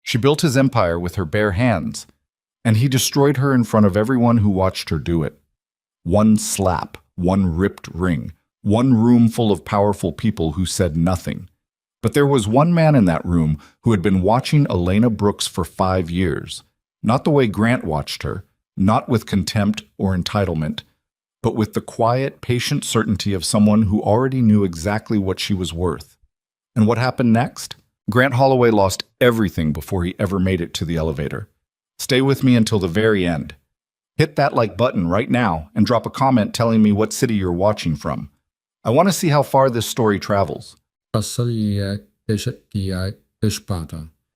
She built his empire with her bare hands, and he destroyed her in front of everyone who watched her do it. One slap, one ripped ring, one room full of powerful people who said nothing. But there was one man in that room who had been watching Elena Brooks for 5 years. Not the way Grant watched her, not with contempt or entitlement, but with the quiet, patient certainty of someone who already knew exactly what she was worth. And what happened next? Grant Holloway lost everything before he ever made it to the elevator. Stay with me until the very end. Hit that like button right now and drop a comment telling me what city you're watching from. I want to see how far this story travels.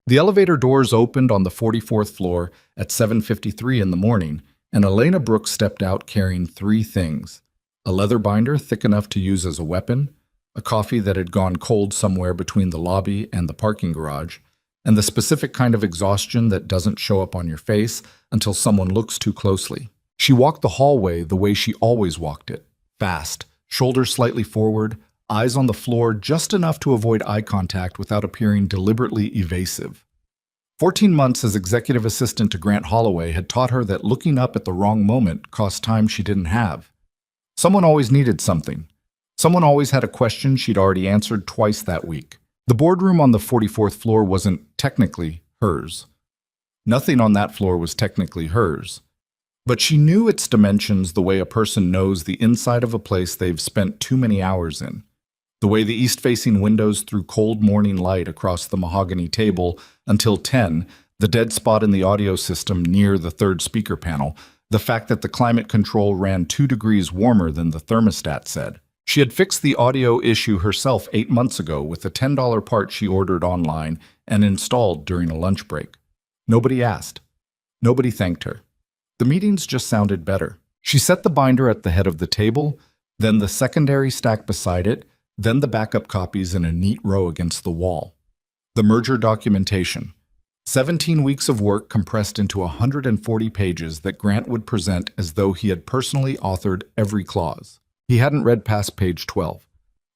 The elevator doors opened on the 44th floor at 7:53 in the morning, and Elena Brooks stepped out carrying 3 things: a leather binder thick enough to use as a weapon, a coffee that had gone cold somewhere between the lobby and the parking garage, and the specific kind of exhaustion that doesn't show up on your face until someone looks too closely. She walked the hallway the way she always walked it, fast, shoulders slightly forward, eyes on the floor just enough to avoid eye contact without appearing deliberately evasive. 14 months as executive assistant to Grant Holloway had taught her that looking up at the wrong moment cost time she didn't have. Someone always needed something. Someone always had a question she'd already answered twice that week. The boardroom on the 44th floor wasn't technically hers. Nothing on that floor was technically hers. But she knew its dimensions the way a person knows the inside of a place they've spent too many hours in. The way the east-facing windows threw cold morning light across the mahogany table until 10, the dead spot in the audio system near the third speaker panel, the fact that the climate control ran 2 degrees warmer than the thermostat said. She had fixed the audio issue herself 8 months ago with a $10 part she ordered online and installed during a lunch break. Nobody asked. Nobody thanked her. The meetings just sounded better. She set the binder at the head of the table, then the secondary stack beside it, then the backup copies in a neat row against the wall. The merger documentation. 17 weeks of work compressed into 140 pages that Grant would present as though he had personally authored every clause. He hadn't read past page 12.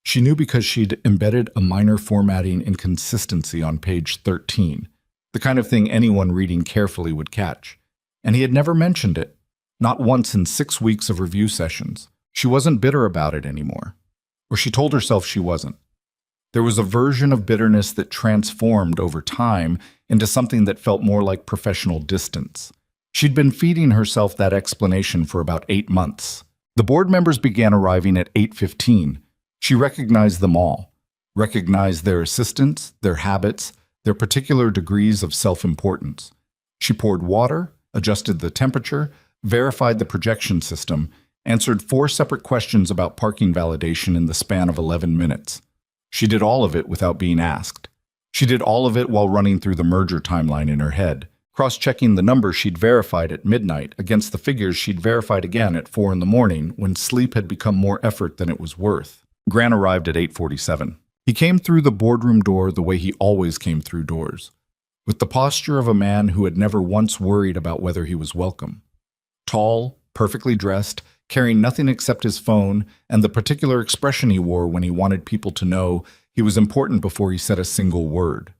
She knew because she'd embedded a minor formatting inconsistency on page 13, the kind of thing anyone reading carefully would catch. And he had never mentioned it, not once in 6 weeks of review sessions. She wasn't bitter about it anymore. Or she told herself she wasn't. There was a version of bitterness that transformed over time into something that felt more like professional distance. She'd been feeding herself that explanation for about 8 months. The board members began arriving at 8:15. She recognized them all, recognized their assistants, their habits, their particular degrees of self-importance. She poured water, adjusted the temperature, verified the projection system, answered 4 separate questions about parking validation in the span of 11 minutes. She did all of it without being asked. She did all of it while running through the merger timeline in her head, cross-checking the numbers she'd verified at midnight against the figures she'd verified again at 4 in the morning when sleep had become more effort than it was worth. Grant arrived at 8:47. He came through the boardroom door the way he always came through doors, with the posture of a man who had never once worried about whether he was welcome. Tall, perfectly dressed, carrying nothing except his phone and the particular expression he wore when he wanted people to know he was important before he said a single word.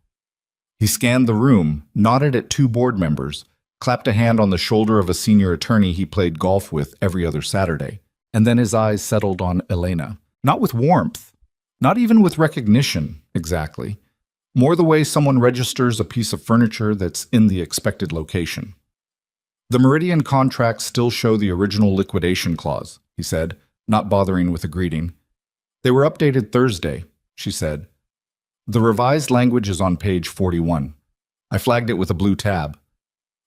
He scanned the room, nodded at 2 board members, clapped a hand on the shoulder of a senior attorney he played golf with every other Saturday, and then his eyes settled on Elena. Not with warmth, not even with recognition, exactly. More the way someone registers a piece of furniture that's in the expected location. The Meridian contracts still show the original liquidation clause, he said, not bothering with a greeting. They were updated Thursday, she said. The revised language is on page 41. I flagged it with a blue tab.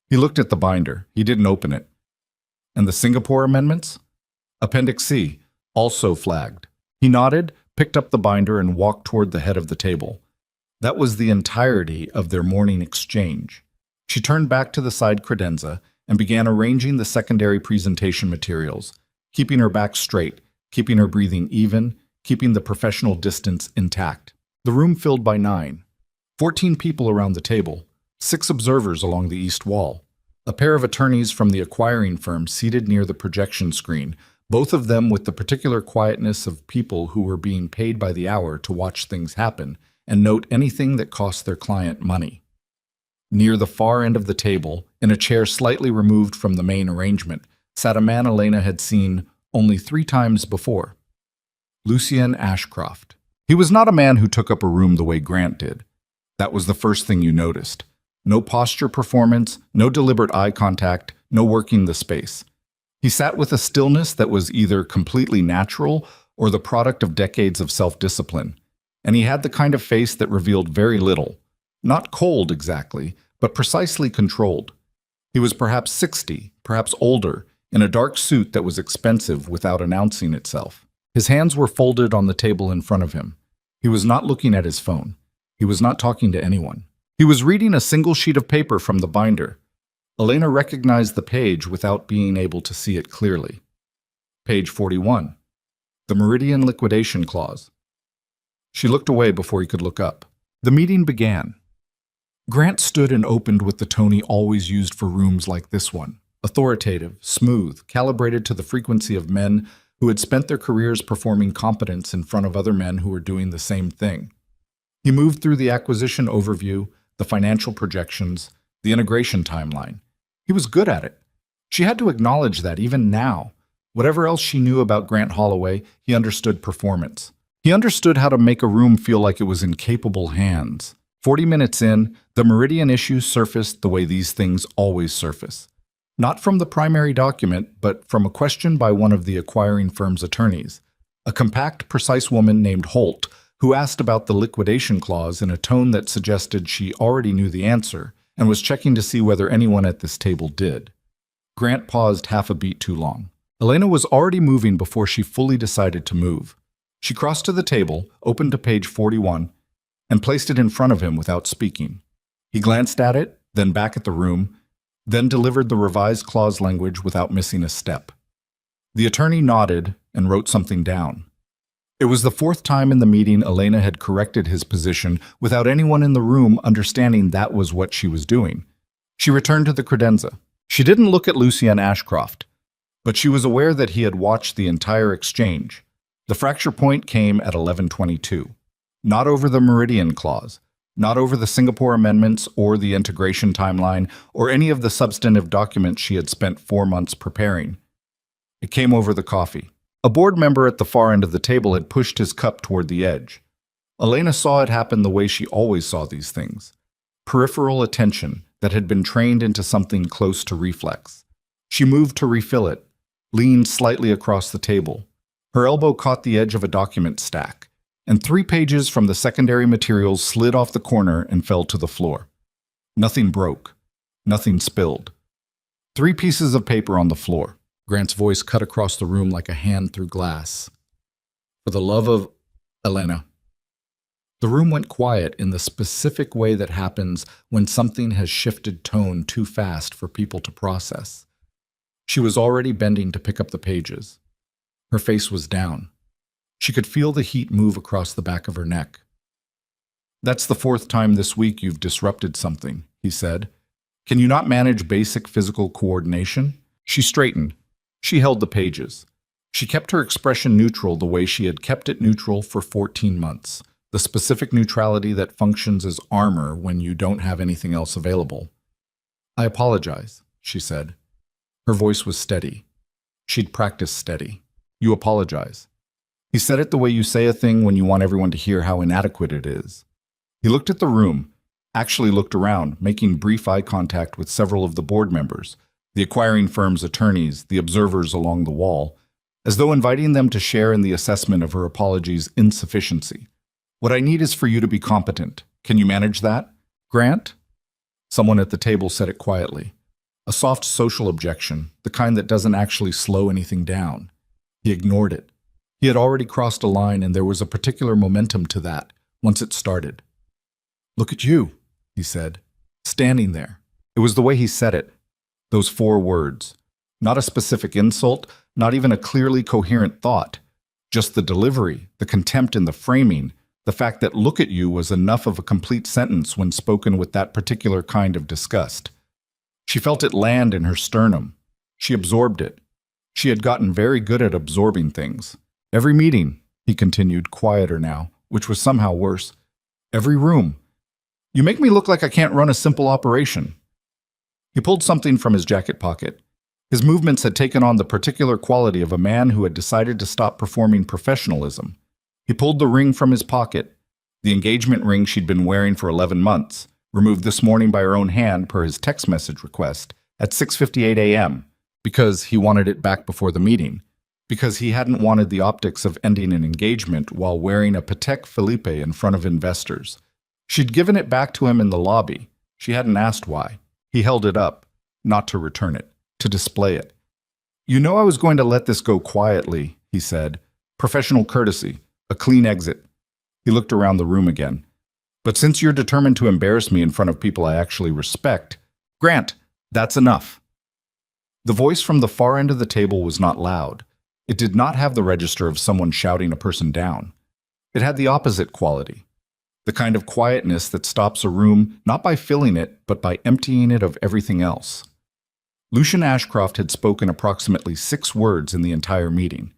He looked at the binder. He didn't open it. And the Singapore amendments? Appendix C, also flagged. He nodded, picked up the binder, and walked toward the head of the table. That was the entirety of their morning exchange. She turned back to the side credenza and began arranging the secondary presentation materials, keeping her back straight, keeping her breathing even, keeping the professional distance intact. The room filled by 9. 14 people around the table, 6 observers along the east wall, a pair of attorneys from the acquiring firm seated near the projection screen, both of them with the particular quietness of people who were being paid by the hour to watch things happen and note anything that cost their client money. Near the far end of the table, in a chair slightly removed from the main arrangement, sat a man Elena had seen only 3 times before. Lucien Ashcroft. He was not a man who took up a room the way Grant did. That was the first thing you noticed. No posture performance, no deliberate eye contact, no working the space. He sat with a stillness that was either completely natural or the product of decades of self-discipline. And he had the kind of face that revealed very little. Not cold exactly, but precisely controlled. He was perhaps 60, perhaps older, in a dark suit that was expensive without announcing itself. His hands were folded on the table in front of him. He was not looking at his phone. He was not talking to anyone. He was reading a single sheet of paper from the binder. Elena recognized the page without being able to see it clearly. Page 41. The Meridian Liquidation Clause. She looked away before he could look up. The meeting began. Grant stood and opened with the tone he always used for rooms like this one. Authoritative, smooth, calibrated to the frequency of men who had spent their careers performing competence in front of other men who were doing the same thing. He moved through the acquisition overview, the financial projections, the integration timeline. He was good at it. She had to acknowledge that even now. Whatever else she knew about Grant Holloway, he understood performance. He understood how to make a room feel like it was in capable hands. 40 minutes in, the Meridian issue surfaced the way these things always surface. Not from the primary document, but from a question by one of the acquiring firm's attorneys, a compact, precise woman named Holt, who asked about the liquidation clause in a tone that suggested she already knew the answer and was checking to see whether anyone at this table did. Grant paused half a beat too long. Elena was already moving before she fully decided to move. She crossed to the table, opened to page 41, and placed it in front of him without speaking. He glanced at it, then back at the room, then delivered the revised clause language without missing a step. The attorney nodded and wrote something down. It was the 4th time in the meeting Elena had corrected his position without anyone in the room understanding that was what she was doing. She returned to the credenza. She didn't look at Lucien Ashcroft, but she was aware that he had watched the entire exchange. The fracture point came at 11:22. Not over the Meridian Clause, not over the Singapore Amendments or the integration timeline or any of the substantive documents she had spent 4 months preparing. It came over the coffee. A board member at the far end of the table had pushed his cup toward the edge. Elena saw it happen the way she always saw these things. Peripheral attention that had been trained into something close to reflex. She moved to refill it, leaned slightly across the table. Her elbow caught the edge of a document stack, and 3 pages from the secondary materials slid off the corner and fell to the floor. Nothing broke. Nothing spilled. 3 pieces of paper on the floor. Grant's voice cut across the room like a hand through glass. For the love of Elena. The room went quiet in the specific way that happens when something has shifted tone too fast for people to process. She was already bending to pick up the pages. Her face was down. She could feel the heat move across the back of her neck. "That's the 4th time this week you've disrupted something," he said. "Can you not manage basic physical coordination?" She straightened. She held the pages. She kept her expression neutral the way she had kept it neutral for 14 months, the specific neutrality that functions as armor when you don't have anything else available. "I apologize," she said. Her voice was steady. She'd practiced steady. "You apologize." He said it the way you say a thing when you want everyone to hear how inadequate it is. He looked at the room, actually looked around, making brief eye contact with several of the board members, the acquiring firm's attorneys, the observers along the wall, as though inviting them to share in the assessment of her apology's insufficiency. "What I need is for you to be competent. Can you manage that? Grant?" Someone at the table said it quietly. A soft social objection, the kind that doesn't actually slow anything down. He ignored it. He had already crossed a line, and there was a particular momentum to that, once it started. "Look at you," he said, standing there. It was the way he said it. Those 4 words. Not a specific insult, not even a clearly coherent thought. Just the delivery, the contempt in the framing, the fact that "look at you" was enough of a complete sentence when spoken with that particular kind of disgust. She felt it land in her sternum. She absorbed it. She had gotten very good at absorbing things. "Every meeting," he continued, quieter now, which was somehow worse. "Every room. You make me look like I can't run a simple operation." He pulled something from his jacket pocket. His movements had taken on the particular quality of a man who had decided to stop performing professionalism. He pulled the ring from his pocket, the engagement ring she'd been wearing for 11 months, removed this morning by her own hand per his text message request at 6:58 a.m., because he wanted it back before the meeting, because he hadn't wanted the optics of ending an engagement while wearing a Patek Philippe in front of investors. She'd given it back to him in the lobby. She hadn't asked why. He held it up, not to return it, to display it. "You know I was going to let this go quietly," he said. "Professional courtesy, a clean exit." He looked around the room again. "But since you're determined to embarrass me in front of people I actually respect, Grant, that's enough." The voice from the far end of the table was not loud. It did not have the register of someone shouting a person down. It had the opposite quality. The kind of quietness that stops a room not by filling it, but by emptying it of everything else. Lucian Ashcroft had spoken approximately 6 words in the entire meeting.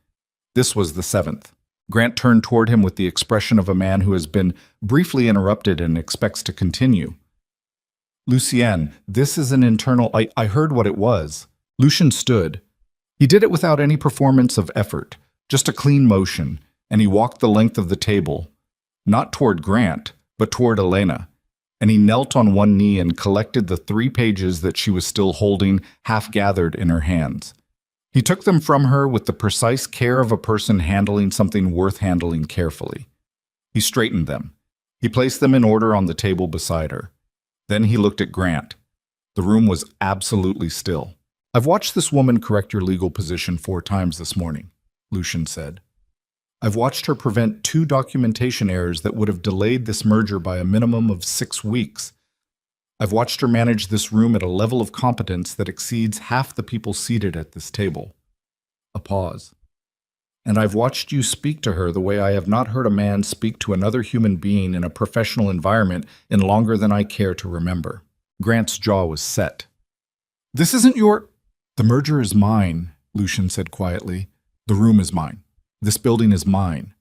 This was the 7th. Grant turned toward him with the expression of a man who has been briefly interrupted and expects to continue. "Lucien, this is an internal— I heard what it was." Lucian stood. He did it without any performance of effort, just a clean motion, and he walked the length of the table, not toward Grant, but toward Elena, and he knelt on one knee and collected the 3 pages that she was still holding, half-gathered in her hands. He took them from her with the precise care of a person handling something worth handling carefully. He straightened them. He placed them in order on the table beside her. Then he looked at Grant. The room was absolutely still. "I've watched this woman correct your legal position 4 times this morning," Lucian said. "I've watched her prevent 2 documentation errors that would have delayed this merger by a minimum of 6 weeks. I've watched her manage this room at a level of competence that exceeds half the people seated at this table." A pause. "And I've watched you speak to her the way I have not heard a man speak to another human being in a professional environment in longer than I care to remember." Grant's jaw was set. "This isn't your—" "The merger is mine," Lucian said quietly. "The room is mine. This building is mine.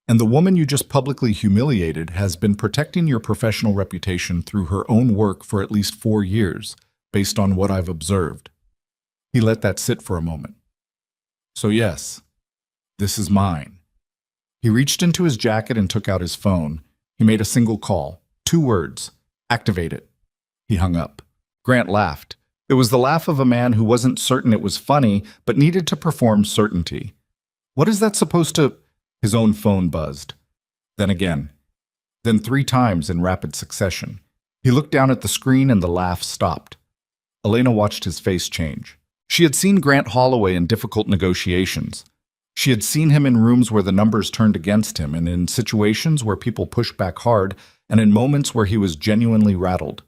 And the woman you just publicly humiliated has been protecting your professional reputation through her own work for at least 4 years, based on what I've observed." He let that sit for a moment. "So yes, this is mine." He reached into his jacket and took out his phone. He made a single call. 2 words. "Activate it." He hung up. Grant laughed. It was the laugh of a man who wasn't certain it was funny, but needed to perform certainty. "What is that supposed to—" His own phone buzzed. Then again. Then 3 times in rapid succession. He looked down at the screen and the laugh stopped. Elena watched his face change. She had seen Grant Holloway in difficult negotiations. She had seen him in rooms where the numbers turned against him, and in situations where people pushed back hard, and in moments where he was genuinely rattled.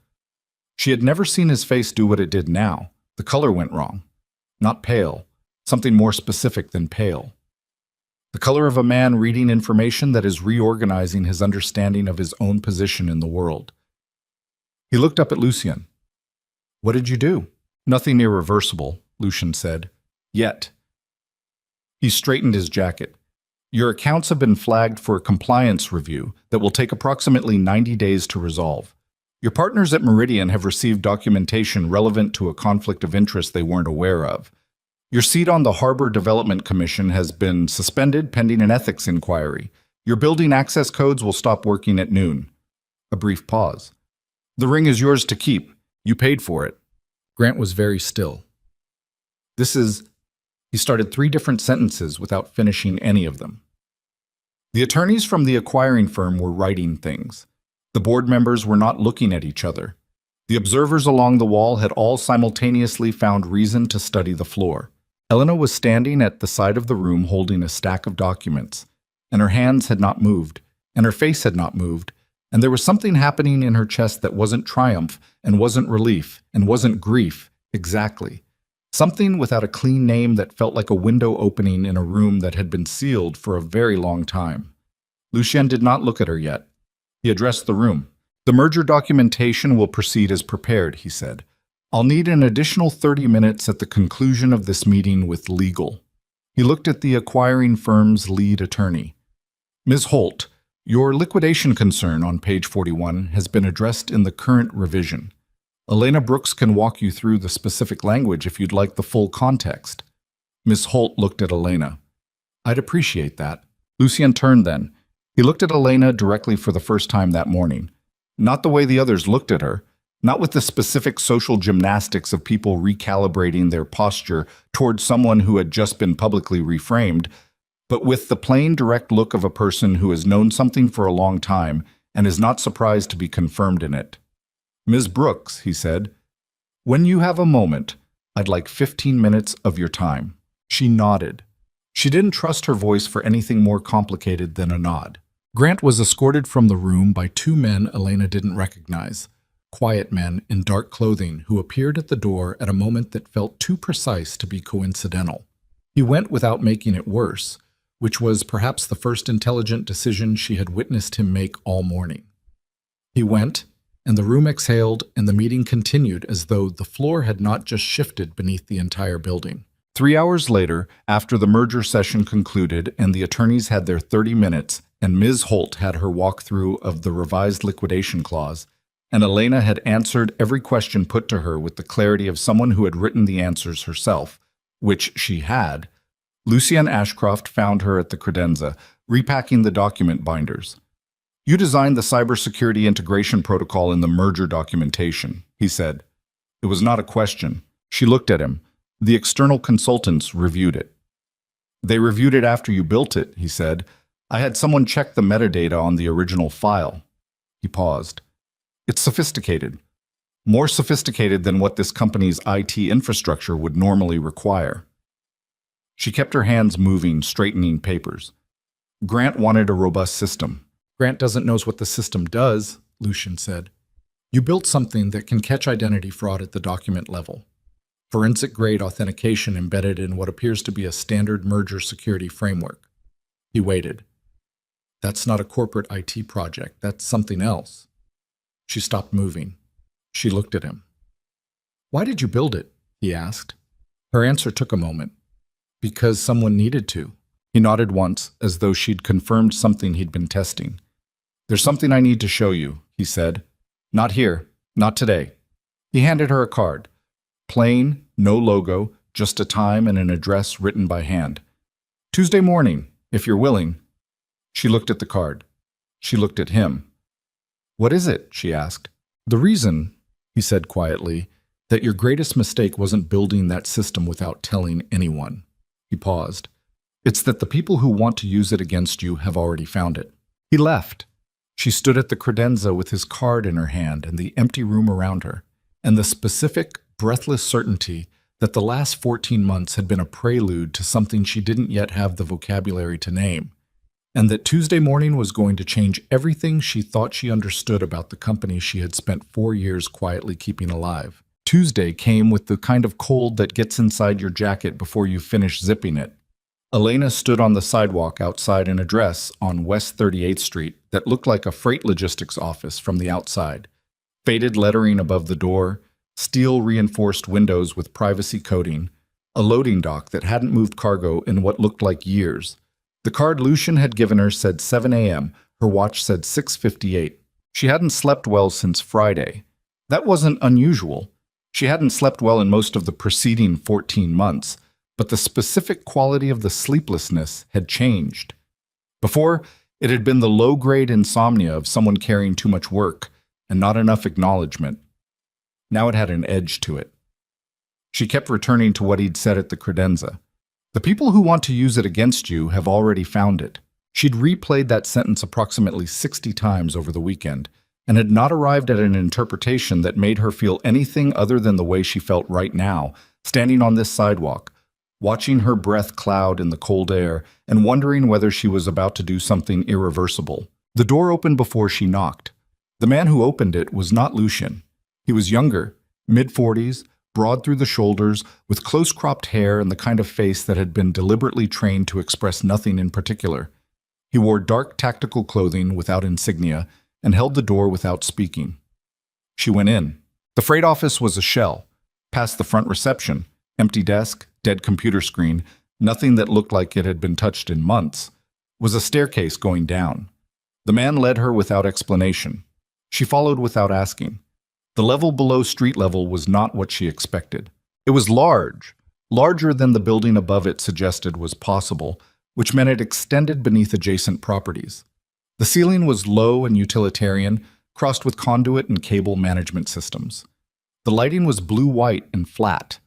She had never seen his face do what it did now. The color went wrong. Not pale. Something more specific than pale. The color of a man reading information that is reorganizing his understanding of his own position in the world. He looked up at Lucien. "What did you do?" "Nothing irreversible," Lucian said. "Yet." He straightened his jacket. "Your accounts have been flagged for a compliance review that will take approximately 90 days to resolve. Your partners at Meridian have received documentation relevant to a conflict of interest they weren't aware of. Your seat on the Harbor Development Commission has been suspended pending an ethics inquiry. Your building access codes will stop working at noon." A brief pause. "The ring is yours to keep. You paid for it." Grant was very still. "This is—" He started 3 different sentences without finishing any of them. The attorneys from the acquiring firm were writing things. The board members were not looking at each other. The observers along the wall had all simultaneously found reason to study the floor. Elena was standing at the side of the room holding a stack of documents, and her hands had not moved, and her face had not moved, and there was something happening in her chest that wasn't triumph, and wasn't relief, and wasn't grief, exactly. Something without a clean name that felt like a window opening in a room that had been sealed for a very long time. Lucien did not look at her yet. He addressed the room. "The merger documentation will proceed as prepared," he said. "I'll need an additional 30 minutes at the conclusion of this meeting with legal." He looked at the acquiring firm's lead attorney. "Ms. Holt, Your liquidation concern on page 41 has been addressed in the current revision. Elena Brooks can walk you through the specific language if you'd like the full context. Miss Holt looked at Elena. I'd appreciate that. Lucien turned then. He looked at Elena directly for the first time that morning. Not the way the others looked at her, not with the specific social gymnastics of people recalibrating their posture toward someone who had just been publicly reframed, but with the plain, direct look of a person who has known something for a long time and is not surprised to be confirmed in it. Ms. Brooks, he said, when you have a moment, I'd like 15 minutes of your time. She nodded. She didn't trust her voice for anything more complicated than a nod. Grant was escorted from the room by two men Elena didn't recognize, quiet men in dark clothing who appeared at the door at a moment that felt too precise to be coincidental. He went without making it worse, which was perhaps the first intelligent decision she had witnessed him make all morning. He went, and the room exhaled, and the meeting continued as though the floor had not just shifted beneath the entire building. 3 hours later, after the merger session concluded and the attorneys had their 30 minutes, and Ms. Holt had her walkthrough of the revised liquidation clause, and Elena had answered every question put to her with the clarity of someone who had written the answers herself, which she had, Lucien Ashcroft found her at the credenza, repacking the document binders. You designed the cybersecurity integration protocol in the merger documentation, he said. It was not a question. She looked at him. The external consultants reviewed it. They reviewed it after you built it, he said. I had someone check the metadata on the original file. He paused. It's sophisticated. More sophisticated than what this company's IT infrastructure would normally require. She kept her hands moving, straightening papers. Grant wanted a robust system. Grant doesn't know what the system does, Lucien said. You built something that can catch identity fraud at the document level. Forensic-grade authentication embedded in what appears to be a standard merger security framework. He waited. That's not a corporate IT project. That's something else. She stopped moving. She looked at him. Why did you build it? He asked. Her answer took a moment. Because someone needed to. He nodded once, as though she'd confirmed something he'd been testing. There's something I need to show you, he said. Not here. Not today. He handed her a card. Plain, no logo, just a time and an address written by hand. Tuesday morning, if you're willing. She looked at the card. She looked at him. What is it? She asked. The reason, he said quietly, that your greatest mistake wasn't building that system without telling anyone. He paused. It's that the people who want to use it against you have already found it. He left. She stood at the credenza with his card in her hand and the empty room around her, and the specific, breathless certainty that the last 14 months had been a prelude to something she didn't yet have the vocabulary to name, and that Tuesday morning was going to change everything she thought she understood about the company she had spent 4 years quietly keeping alive. Tuesday came with the kind of cold that gets inside your jacket before you finish zipping it. Elena stood on the sidewalk outside an address on West 38th Street that looked like a freight logistics office from the outside. Faded lettering above the door, steel-reinforced windows with privacy coating, a loading dock that hadn't moved cargo in what looked like years. The card Lucien had given her said 7 a.m., her watch said 6:58. She hadn't slept well since Friday. That wasn't unusual. She hadn't slept well in most of the preceding 14 months, but the specific quality of the sleeplessness had changed. Before, it had been the low-grade insomnia of someone carrying too much work and not enough acknowledgement. Now it had an edge to it. She kept returning to what he'd said at the credenza. The people who want to use it against you have already found it. She'd replayed that sentence approximately 60 times over the weekend, and had not arrived at an interpretation that made her feel anything other than the way she felt right now, standing on this sidewalk, watching her breath cloud in the cold air and wondering whether she was about to do something irreversible. The door opened before she knocked. The man who opened it was not Lucien. He was younger, mid-40s, broad through the shoulders, with close-cropped hair and the kind of face that had been deliberately trained to express nothing in particular. He wore dark tactical clothing without insignia and held the door without speaking. She went in. The freight office was a shell. Past the front reception, empty desk, dead computer screen, nothing that looked like it had been touched in months, was a staircase going down. The man led her without explanation. She followed without asking. The level below street level was not what she expected. It was large, larger than the building above it suggested was possible, which meant it extended beneath adjacent properties. The ceiling was low and utilitarian, crossed with conduit and cable management systems. The lighting was blue-white and flat.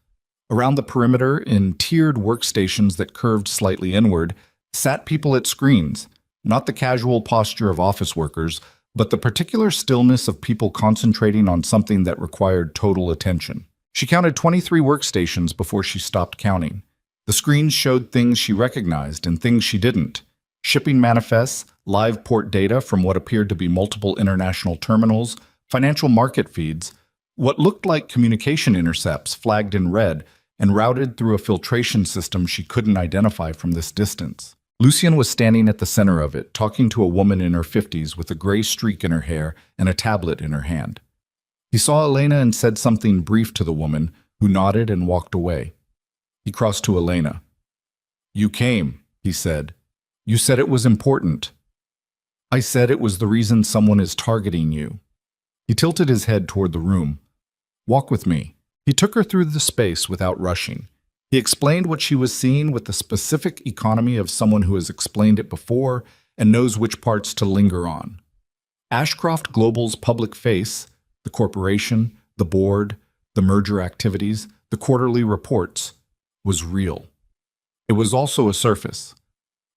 Around the perimeter, in tiered workstations that curved slightly inward, sat people at screens, not the casual posture of office workers, but the particular stillness of people concentrating on something that required total attention. She counted 23 workstations before she stopped counting. The screens showed things she recognized and things she didn't. Shipping manifests, live port data from what appeared to be multiple international terminals, financial market feeds, what looked like communication intercepts flagged in red and routed through a filtration system she couldn't identify from this distance. Lucien was standing at the center of it, talking to a woman in her 50s with a gray streak in her hair and a tablet in her hand. He saw Elena and said something brief to the woman, who nodded and walked away. He crossed to Elena. "You came," he said. "You said it was important." "I said it was the reason someone is targeting you." He tilted his head toward the room. "Walk with me." He took her through the space without rushing. He explained what she was seeing with the specific economy of someone who has explained it before and knows which parts to linger on. Ashcroft Global's public face, the corporation, the board, the merger activities, the quarterly reports, was real. It was also a surface.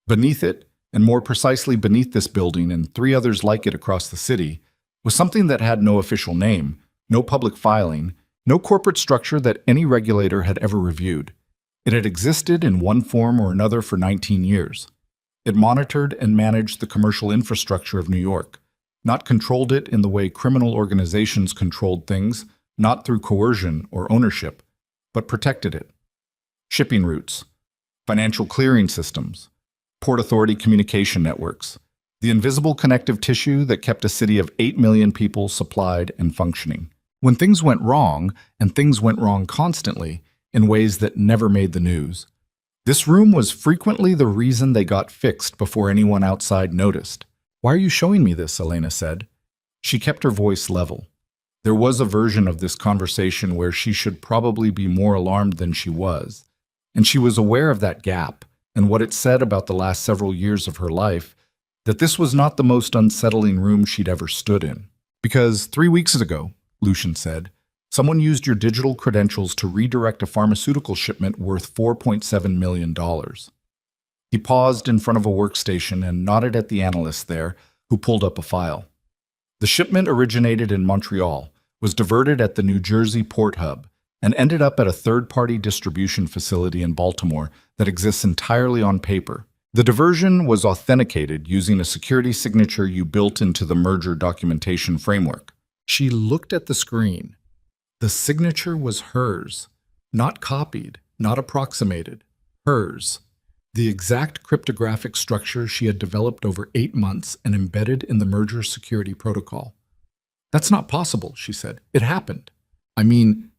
Beneath it, and more precisely beneath this building and 3 others like it across the city, was something that had no official name, no public filing, no corporate structure that any regulator had ever reviewed. It had existed in one form or another for 19 years. It monitored and managed the commercial infrastructure of New York, not controlled it in the way criminal organizations controlled things, not through coercion or ownership, but protected it. Shipping routes, financial clearing systems, Port Authority communication networks, the invisible connective tissue that kept a city of 8 million people supplied and functioning. When things went wrong, and things went wrong constantly, in ways that never made the news, this room was frequently the reason they got fixed before anyone outside noticed. "Why are you showing me this?" Elena said. She kept her voice level. There was a version of this conversation where she should probably be more alarmed than she was, and she was aware of that gap and what it said about the last several years of her life, that this was not the most unsettling room she'd ever stood in. "Because 3 weeks ago," Lucien said, "someone used your digital credentials to redirect a pharmaceutical shipment worth $4.7 million. He paused in front of a workstation and nodded at the analyst there, who pulled up a file. The shipment originated in Montreal, was diverted at the New Jersey port hub, and ended up at a third-party distribution facility in Baltimore that exists entirely on paper. The diversion was authenticated using a security signature you built into the merger documentation framework." She looked at the screen. The signature was hers, not copied, not approximated, hers. The exact cryptographic structure she had developed over 8 months and embedded in the merger security protocol. "That's not possible," she said. "It happened. I mean..."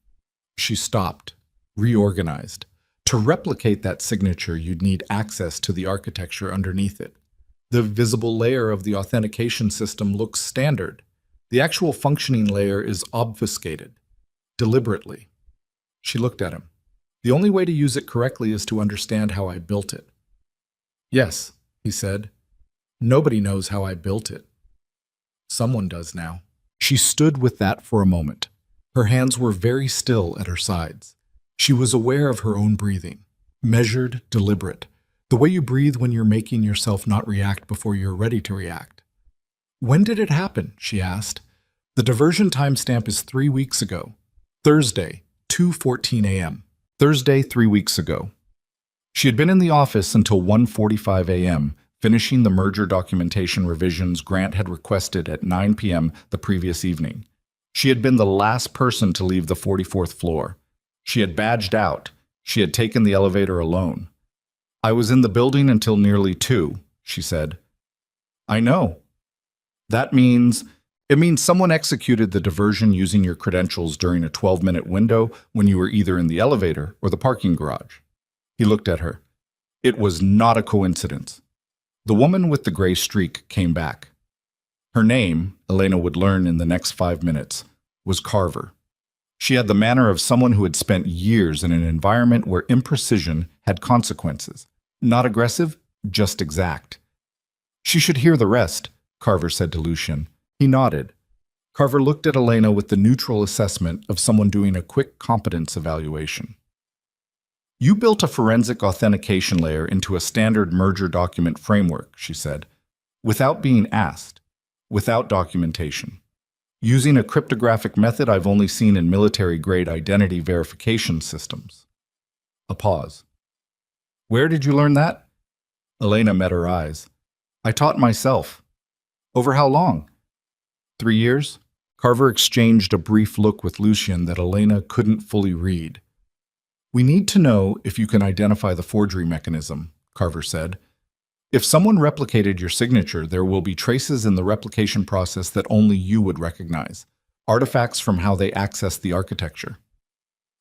She stopped, reorganized. To replicate that signature, you'd need access to the architecture underneath it. The visible layer of the authentication system looks standard. The actual functioning layer is obfuscated, deliberately. She looked at him. "The only way to use it correctly is to understand how I built it." "Yes," he said. "Nobody knows how I built it. Someone does now." She stood with that for a moment. Her hands were very still at her sides. She was aware of her own breathing, measured, deliberate, the way you breathe when you're making yourself not react before you're ready to react. "When did it happen?" she asked. "The diversion timestamp is 3 weeks ago. Thursday, 2:14 a.m. Thursday, 3 weeks ago." She had been in the office until 1:45 a.m., finishing the merger documentation revisions Grant had requested at 9 p.m. the previous evening. She had been the last person to leave the 44th floor. She had badged out. She had taken the elevator alone. "I was in the building until nearly 2, she said. "I know. It means someone executed the diversion using your credentials during a 12-minute window when you were either in the elevator or the parking garage." He looked at her. It was not a coincidence. The woman with the gray streak came back. Her name, Elena would learn in the next 5 minutes, was Carver. She had the manner of someone who had spent years in an environment where imprecision had consequences. Not aggressive, just exact. She should hear the rest, Carver said to Lucian. He nodded. Carver looked at Elena with the neutral assessment of someone doing a quick competence evaluation. You built a forensic authentication layer into a standard merger document framework, she said, without being asked, without documentation, using a cryptographic method I've only seen in military-grade identity verification systems. A pause. Where did you learn that? Elena met her eyes. I taught myself. Over how long? 3 years? Carver exchanged a brief look with Lucian that Elena couldn't fully read. We need to know if you can identify the forgery mechanism, Carver said. If someone replicated your signature, there will be traces in the replication process that only you would recognize, artifacts from how they accessed the architecture.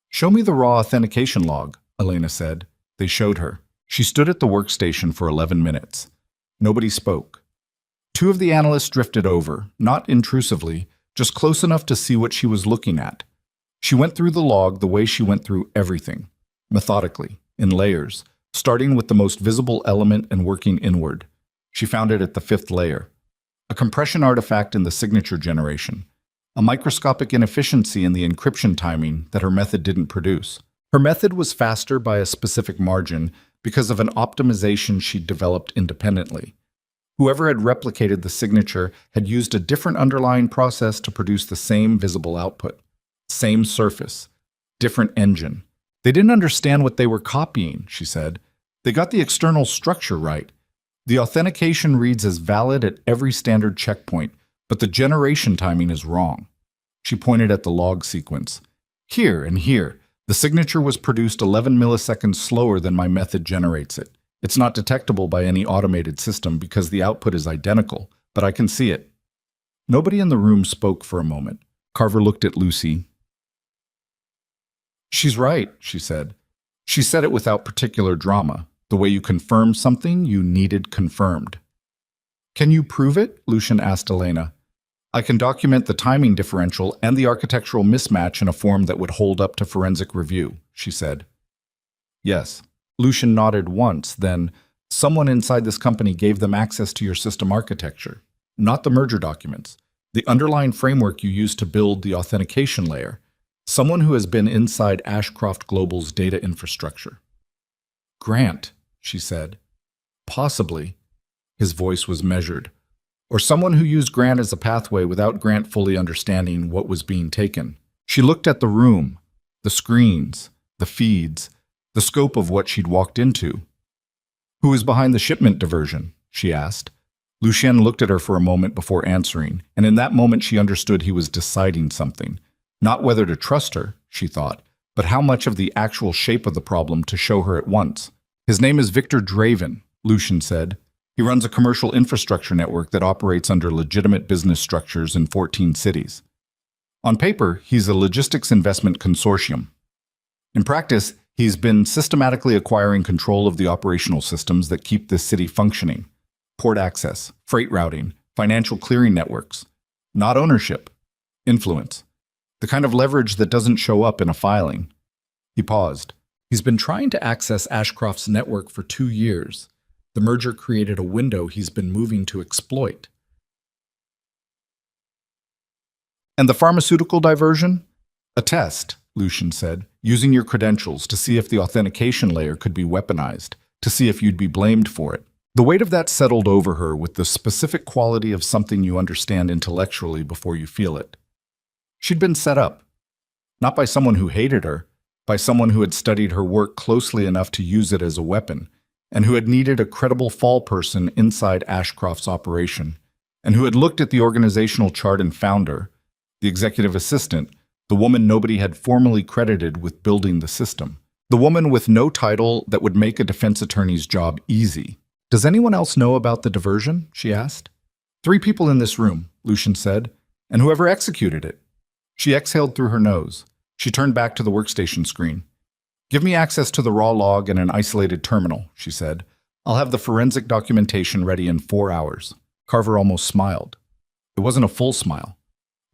Show me the raw authentication log, Elena said. They showed her. She stood at the workstation for 11 minutes. Nobody spoke. 2 of the analysts drifted over, not intrusively, just close enough to see what she was looking at. She went through the log the way she went through everything, methodically, in layers, starting with the most visible element and working inward. She found it at the 5th layer. A compression artifact in the signature generation. A microscopic inefficiency in the encryption timing that her method didn't produce. Her method was faster by a specific margin because of an optimization she'd developed independently. Whoever had replicated the signature had used a different underlying process to produce the same visible output. Same surface. Different engine. They didn't understand what they were copying, she said. They got the external structure right. The authentication reads as valid at every standard checkpoint, but the generation timing is wrong. She pointed at the log sequence. Here and here, the signature was produced 11 milliseconds slower than my method generates it. It's not detectable by any automated system because the output is identical, but I can see it. Nobody in the room spoke for a moment. Carver looked at Lucy. She's right, she said. She said it without particular drama. The way you confirm something you needed confirmed. Can you prove it? Lucian asked Elena. I can document the timing differential and the architectural mismatch in a form that would hold up to forensic review, she said. Yes. Lucian nodded once, then, someone inside this company gave them access to your system architecture, not the merger documents, the underlying framework you used to build the authentication layer. Someone who has been inside Ashcroft Global's data infrastructure. Grant, she said. Possibly. His voice was measured. Or someone who used Grant as a pathway without Grant fully understanding what was being taken. She looked at the room, the screens, the feeds, the scope of what she'd walked into. Who is behind the shipment diversion? She asked. Lucien looked at her for a moment before answering, and in that moment she understood he was deciding something. Not whether to trust her, she thought, but how much of the actual shape of the problem to show her at once. His name is Victor Draven, Lucien said. He runs a commercial infrastructure network that operates under legitimate business structures in 14 cities. On paper, he's a logistics investment consortium. In practice, he's been systematically acquiring control of the operational systems that keep this city functioning. Port access, freight routing, financial clearing networks. Not ownership. Influence. The kind of leverage that doesn't show up in a filing. He paused. He's been trying to access Ashcroft's network for 2 years. The merger created a window he's been moving to exploit. And the pharmaceutical diversion? A test, Lucien said, using your credentials to see if the authentication layer could be weaponized, to see if you'd be blamed for it. The weight of that settled over her with the specific quality of something you understand intellectually before you feel it. She'd been set up, not by someone who hated her, by someone who had studied her work closely enough to use it as a weapon, and who had needed a credible fall person inside Ashcroft's operation, and who had looked at the organizational chart and found her, the executive assistant, the woman nobody had formally credited with building the system, the woman with no title that would make a defense attorney's job easy. Does anyone else know about the diversion? She asked. 3 people in this room, Lucien said, and whoever executed it. She exhaled through her nose. She turned back to the workstation screen. Give me access to the raw log and an isolated terminal, she said. I'll have the forensic documentation ready in 4 hours. Carver almost smiled. It wasn't a full smile,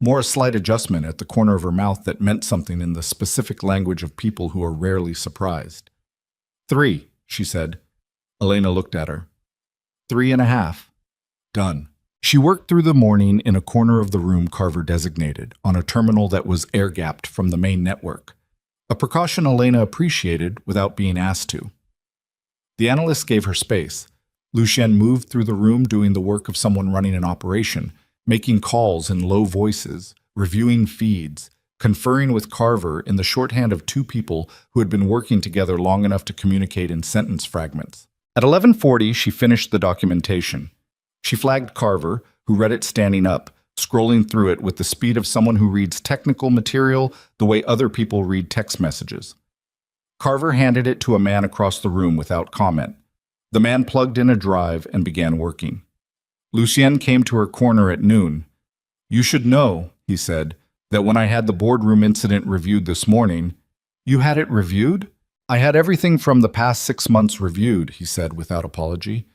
more a slight adjustment at the corner of her mouth that meant something in the specific language of people who are rarely surprised. 3, she said. Elena looked at her. 3.5. Done. She worked through the morning in a corner of the room Carver designated, on a terminal that was air-gapped from the main network, a precaution Elena appreciated without being asked to. The analyst gave her space. Lucien moved through the room doing the work of someone running an operation, making calls in low voices, reviewing feeds, conferring with Carver in the shorthand of 2 people who had been working together long enough to communicate in sentence fragments. At 11:40, she finished the documentation. She flagged Carver, who read it standing up, scrolling through it with the speed of someone who reads technical material the way other people read text messages. Carver handed it to a man across the room without comment. The man plugged in a drive and began working. Lucien came to her corner at noon. "You should know," he said, "that when I had the boardroom incident reviewed this morning—" "You had it reviewed?" "I had everything from the past 6 months reviewed," he said without apology.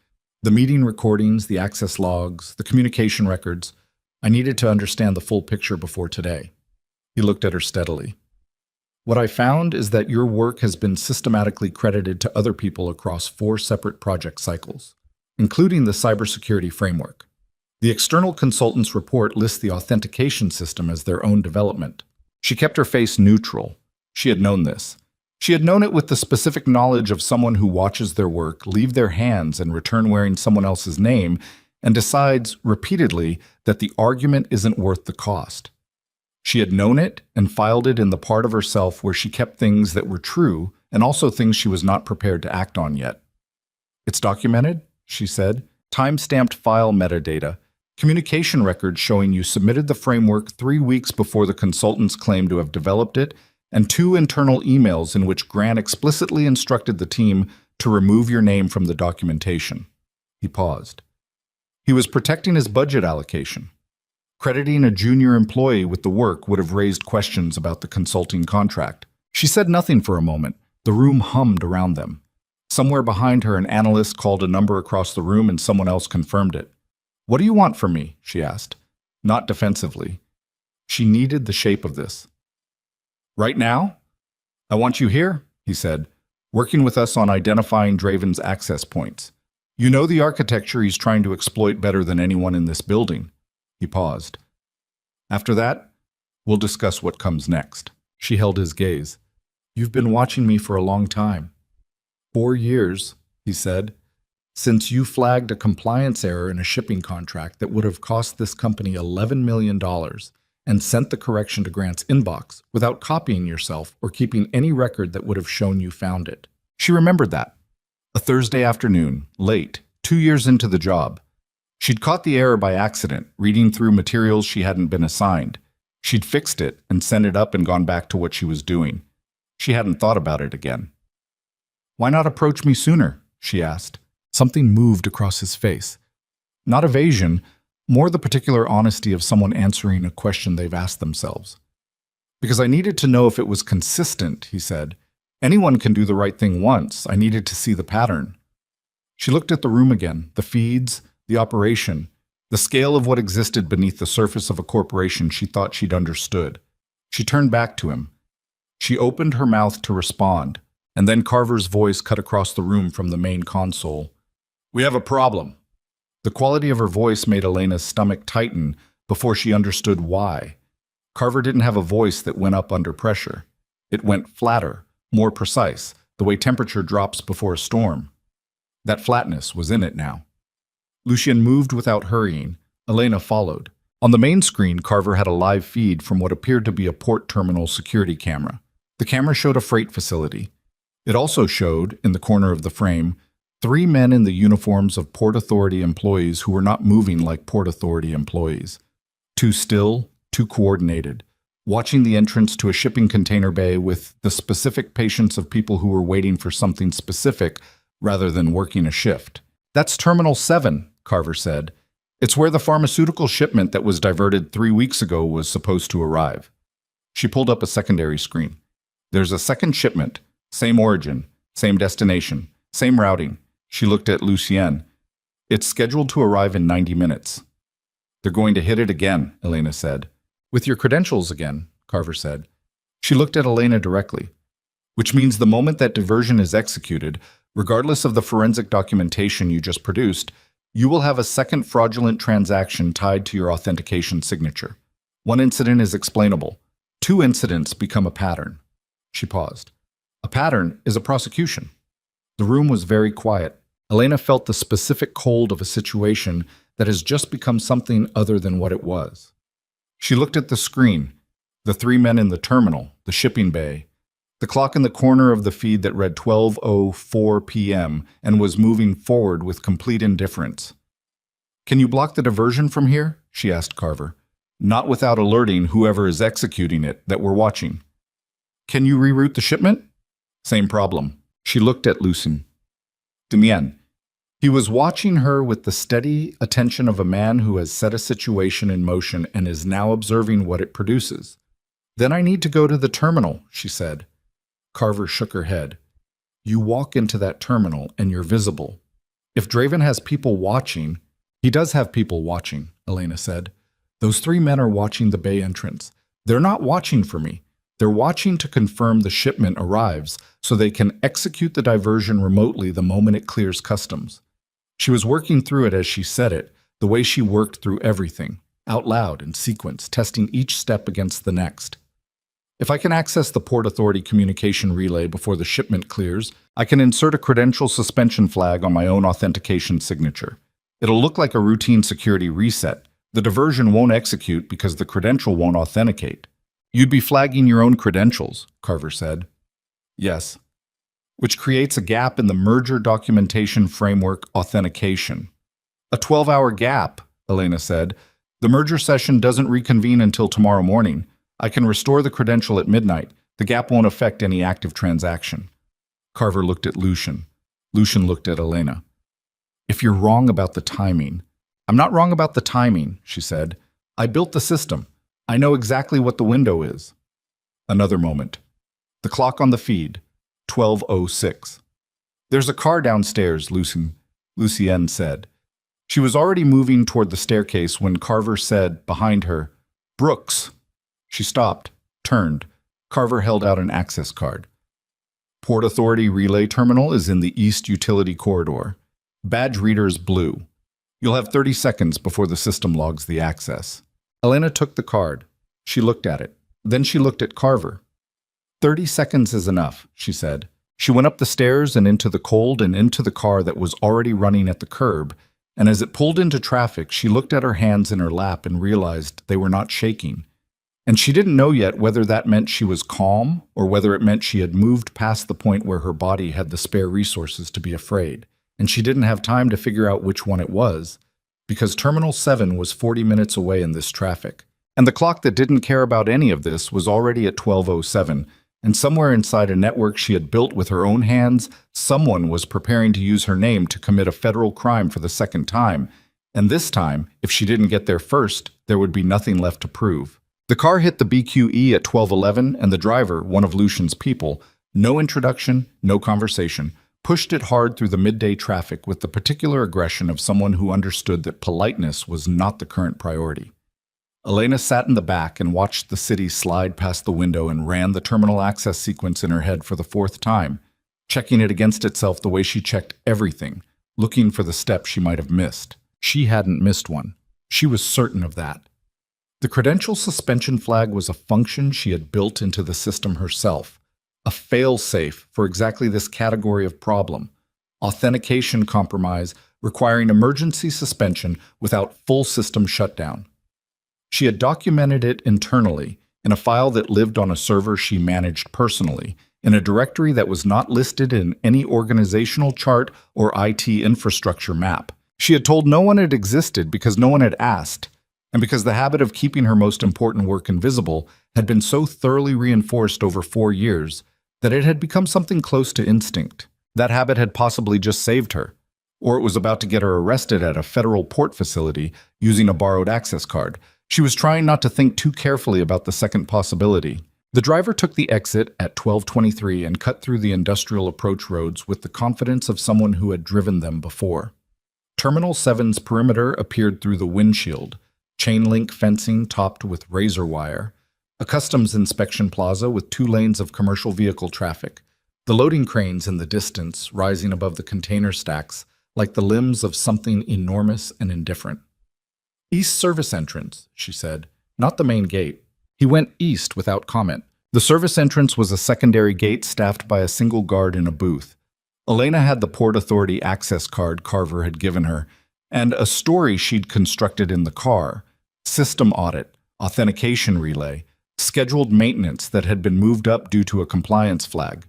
"The meeting recordings, the access logs, the communication records. I needed to understand the full picture before today." He looked at her steadily. "What I found is that your work has been systematically credited to other people across 4 separate project cycles, including the cybersecurity framework. The external consultant's report lists the authentication system as their own development." She kept her face neutral. She had known this. She had known it with the specific knowledge of someone who watches their work leave their hands and return wearing someone else's name and decides repeatedly that the argument isn't worth the cost. She had known it and filed it in the part of herself where she kept things that were true and also things she was not prepared to act on yet. "It's documented," she said. "Time-stamped file metadata. Communication records showing you submitted the framework 3 weeks before the consultants claimed to have developed it, and 2 internal emails in which Grant explicitly instructed the team to remove your name from the documentation." He paused. He was protecting his budget allocation. Crediting a junior employee with the work would have raised questions about the consulting contract. She said nothing for a moment. The room hummed around them. Somewhere behind her, an analyst called a number across the room and someone else confirmed it. "What do you want from me?" she asked, not defensively. She needed the shape of this. "Right now? I want you here," he said, "working with us on identifying Draven's access points. You know the architecture he's trying to exploit better than anyone in this building." He paused. "After that, we'll discuss what comes next." She held his gaze. "You've been watching me for a long time." 4 years, he said, "since you flagged a compliance error in a shipping contract that would have cost this company $11 million and sent the correction to Grant's inbox without copying yourself or keeping any record that would have shown you found it." She remembered that. A Thursday afternoon, late, 2 years into the job. She'd caught the error by accident, reading through materials she hadn't been assigned. She'd fixed it and sent it up and gone back to what she was doing. She hadn't thought about it again. "Why not approach me sooner?" she asked. Something moved across his face. Not evasion, more the particular honesty of someone answering a question they've asked themselves. "Because I needed to know if it was consistent," he said. "Anyone can do the right thing once. I needed to see the pattern." She looked at the room again, the feeds, the operation, the scale of what existed beneath the surface of a corporation she thought she'd understood. She turned back to him. She opened her mouth to respond, and then Carver's voice cut across the room from the main console. "We have a problem." The quality of her voice made Elena's stomach tighten before she understood why. Carver didn't have a voice that went up under pressure. It went flatter, more precise, the way temperature drops before a storm. That flatness was in it now. Lucien moved without hurrying. Elena followed. On the main screen, Carver had a live feed from what appeared to be a port terminal security camera. The camera showed a freight facility. It also showed, in the corner of the frame, 3 men in the uniforms of Port Authority employees who were not moving like Port Authority employees. Too still, too coordinated, watching the entrance to a shipping container bay with the specific patience of people who were waiting for something specific rather than working a shift. "That's Terminal 7, Carver said. "It's where the pharmaceutical shipment that was diverted 3 weeks ago was supposed to arrive." She pulled up a secondary screen. "There's a second shipment, same origin, same destination, same routing." She looked at Lucien. "It's scheduled to arrive in 90 minutes. They're going to hit it again, Elena said. With your credentials again, Carver said. She looked at Elena directly. Which means the moment that diversion is executed, regardless of the forensic documentation you just produced, you will have a second fraudulent transaction tied to your authentication signature. One incident is explainable. 2 incidents become a pattern. She paused. A pattern is a prosecution. The room was very quiet. Elena felt the specific cold of a situation that has just become something other than what it was. She looked at the screen, the 3 men in the terminal, the shipping bay, the clock in the corner of the feed that read 12:04 p.m. and was moving forward with complete indifference. Can you block the diversion from here? She asked Carver. Not without alerting whoever is executing it that we're watching. Can you reroute the shipment? Same problem. She looked at Lucien. Damien. He was watching her with the steady attention of a man who has set a situation in motion and is now observing what it produces. Then I need to go to the terminal, she said. Carver shook her head. You walk into that terminal and you're visible. If Draven has people watching, he does have people watching, Elena said. Those 3 men are watching the bay entrance. They're not watching for me. They're watching to confirm the shipment arrives so they can execute the diversion remotely the moment it clears customs. She was working through it as she said it, the way she worked through everything, out loud in sequence, testing each step against the next. If I can access the Port Authority communication relay before the shipment clears, I can insert a credential suspension flag on my own authentication signature. It'll look like a routine security reset. The diversion won't execute because the credential won't authenticate. You'd be flagging your own credentials, Carver said. Yes. Which creates a gap in the merger documentation framework authentication. A 12-hour gap, Elena said. The merger session doesn't reconvene until tomorrow morning. I can restore the credential at midnight. The gap won't affect any active transaction. Carver looked at Lucien. Lucien looked at Elena. If you're wrong about the timing. I'm not wrong about the timing, she said. I built the system. I know exactly what the window is. Another moment. The clock on the feed, 12:06. There's a car downstairs, Lucienne said. She was already moving toward the staircase when Carver said, behind her, Brooks. She stopped, turned. Carver held out an access card. Port Authority Relay Terminal is in the East Utility Corridor. Badge reader is blue. You'll have 30 seconds before the system logs the access. Elena took the card. She looked at it. Then she looked at Carver. 30 seconds is enough, she said. She went up the stairs and into the cold and into the car that was already running at the curb, and as it pulled into traffic, she looked at her hands in her lap and realized they were not shaking. And she didn't know yet whether that meant she was calm or whether it meant she had moved past the point where her body had the spare resources to be afraid. And she didn't have time to figure out which one it was, because Terminal 7 was 40 minutes away in this traffic. And the clock that didn't care about any of this was already at 12:07, and somewhere inside a network she had built with her own hands, someone was preparing to use her name to commit a federal crime for the second time. And this time, if she didn't get there first, there would be nothing left to prove. The car hit the BQE at 12:11, and the driver, one of Lucien's people, no introduction, no conversation, pushed it hard through the midday traffic with the particular aggression of someone who understood that politeness was not the current priority. Elena sat in the back and watched the city slide past the window and ran the terminal access sequence in her head for the 4th time, checking it against itself the way she checked everything, looking for the step she might have missed. She hadn't missed one. She was certain of that. The credential suspension flag was a function she had built into the system herself, a fail-safe for exactly this category of problem, authentication compromise requiring emergency suspension without full system shutdown. She had documented it internally in a file that lived on a server she managed personally, in a directory that was not listed in any organizational chart or IT infrastructure map. She had told no one it existed because no one had asked, and because the habit of keeping her most important work invisible had been so thoroughly reinforced over 4 years that it had become something close to instinct. That habit had possibly just saved her, or it was about to get her arrested at a federal port facility using a borrowed access card. She was trying not to think too carefully about the second possibility. The driver took the exit at 12:23 and cut through the industrial approach roads with the confidence of someone who had driven them before. Terminal 7's perimeter appeared through the windshield, chain link fencing topped with razor wire, a customs inspection plaza with 2 lanes of commercial vehicle traffic, the loading cranes in the distance rising above the container stacks like the limbs of something enormous and indifferent. East service entrance, she said, not the main gate. He went east without comment. The service entrance was a secondary gate staffed by a single guard in a booth. Elena had the Port Authority access card Carver had given her, and a story she'd constructed in the car: system audit, authentication relay, scheduled maintenance that had been moved up due to a compliance flag.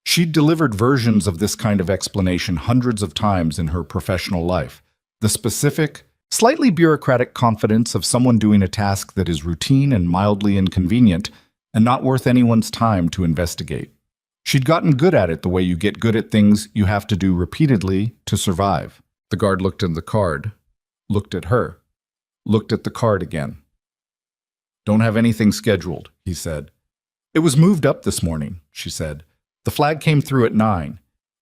She'd delivered versions of this kind of explanation hundreds of times in her professional life. The specific, slightly bureaucratic confidence of someone doing a task that is routine and mildly inconvenient and not worth anyone's time to investigate. She'd gotten good at it the way you get good at things you have to do repeatedly to survive. The guard looked at the card, looked at her, looked at the card again. "Don't have anything scheduled," he said. "It was moved up this morning," she said. "The flag came through at 9.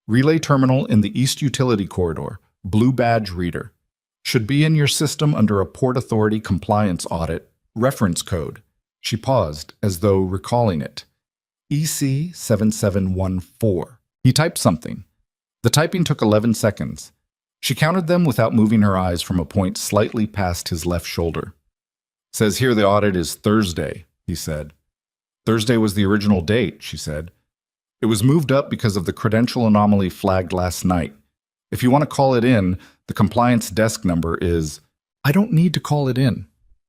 Relay terminal in the East Utility Corridor, blue badge reader. Should be in your system under a Port Authority compliance audit, reference code." She paused, as though recalling it. EC 7714. He typed something. The typing took 11 seconds. She counted them without moving her eyes from a point slightly past his left shoulder. "Says here the audit is Thursday," he said. "Thursday was the original date," she said. "It was moved up because of the credential anomaly flagged last night. If you want to call it in, the compliance desk number is—" "I don't need to call it in."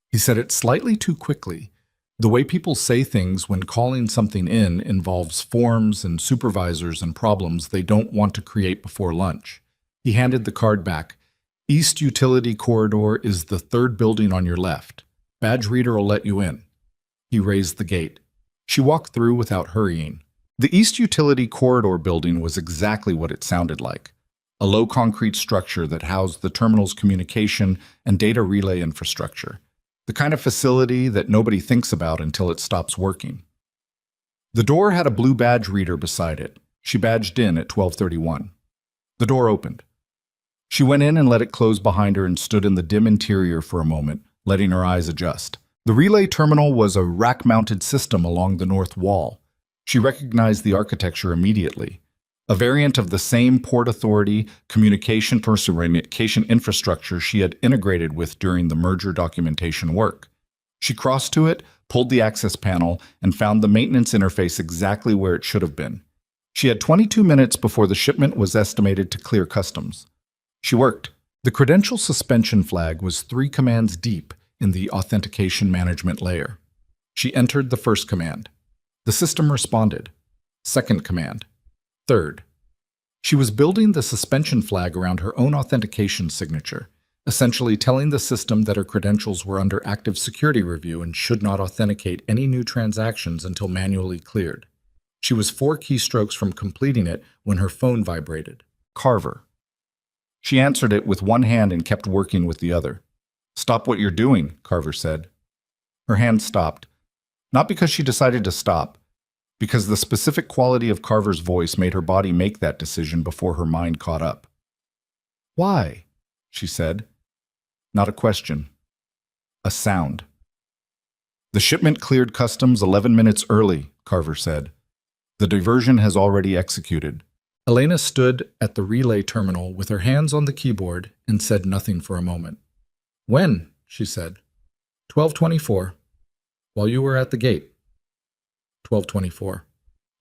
He said it slightly too quickly. The way people say things when calling something in involves forms and supervisors and problems they don't want to create before lunch. He handed the card back. "East Utility Corridor is the 3rd building on your left. Badge reader will let you in." He raised the gate. She walked through without hurrying. The East Utility Corridor building was exactly what it sounded like: a low concrete structure that housed the terminal's communication and data relay infrastructure. The kind of facility that nobody thinks about until it stops working. The door had a blue badge reader beside it. She badged in at 12:31. The door opened. She went in and let it close behind her and stood in the dim interior for a moment, letting her eyes adjust. The relay terminal was a rack-mounted system along the north wall. She recognized the architecture immediately. A variant of the same Port Authority communication infrastructure she had integrated with during the merger documentation work. She crossed to it, pulled the access panel, and found the maintenance interface exactly where it should have been. She had 22 minutes before the shipment was estimated to clear customs. She worked. The credential suspension flag was 3 commands deep in the authentication management layer. She entered the first command. The system responded. Second command. Third. She was building the suspension flag around her own authentication signature, essentially telling the system that her credentials were under active security review and should not authenticate any new transactions until manually cleared. She was 4 keystrokes from completing it when her phone vibrated. Carver. She answered it with one hand and kept working with the other. "Stop what you're doing," Carver said. Her hand stopped. Not because she decided to stop, because the specific quality of Carver's voice made her body make that decision before her mind caught up. "Why?" she said. Not a question. A sound. "The shipment cleared customs 11 minutes early," Carver said. "The diversion has already executed." Elena stood at the relay terminal with her hands on the keyboard and said nothing for a moment. "When?" she said. 12:24. While you were at the gate." 12:24.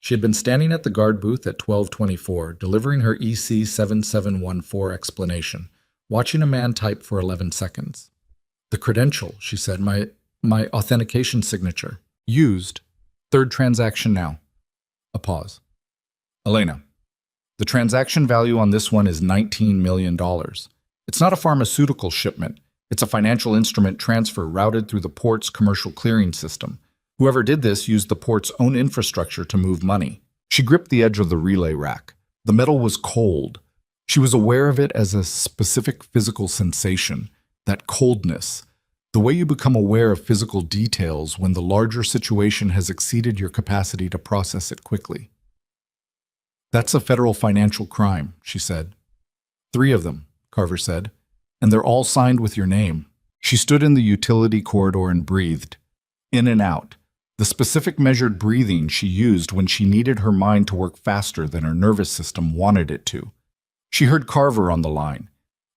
She had been standing at the guard booth at 12:24, delivering her EC 7714 explanation, watching a man type for 11 seconds. "The credential," she said, my authentication signature. Used. 3rd transaction now." A pause. "Elena, the transaction value on this one is $19 million. It's not a pharmaceutical shipment. It's a financial instrument transfer routed through the port's commercial clearing system. Whoever did this used the port's own infrastructure to move money." She gripped the edge of the relay rack. The metal was cold. She was aware of it as a specific physical sensation, that coldness, the way you become aware of physical details when the larger situation has exceeded your capacity to process it quickly. "That's a federal financial crime," she said. 3 of them, Carver said, "and they're all signed with your name." She stood in the utility corridor and breathed, in and out, the specific measured breathing she used when she needed her mind to work faster than her nervous system wanted it to. She heard Carver on the line.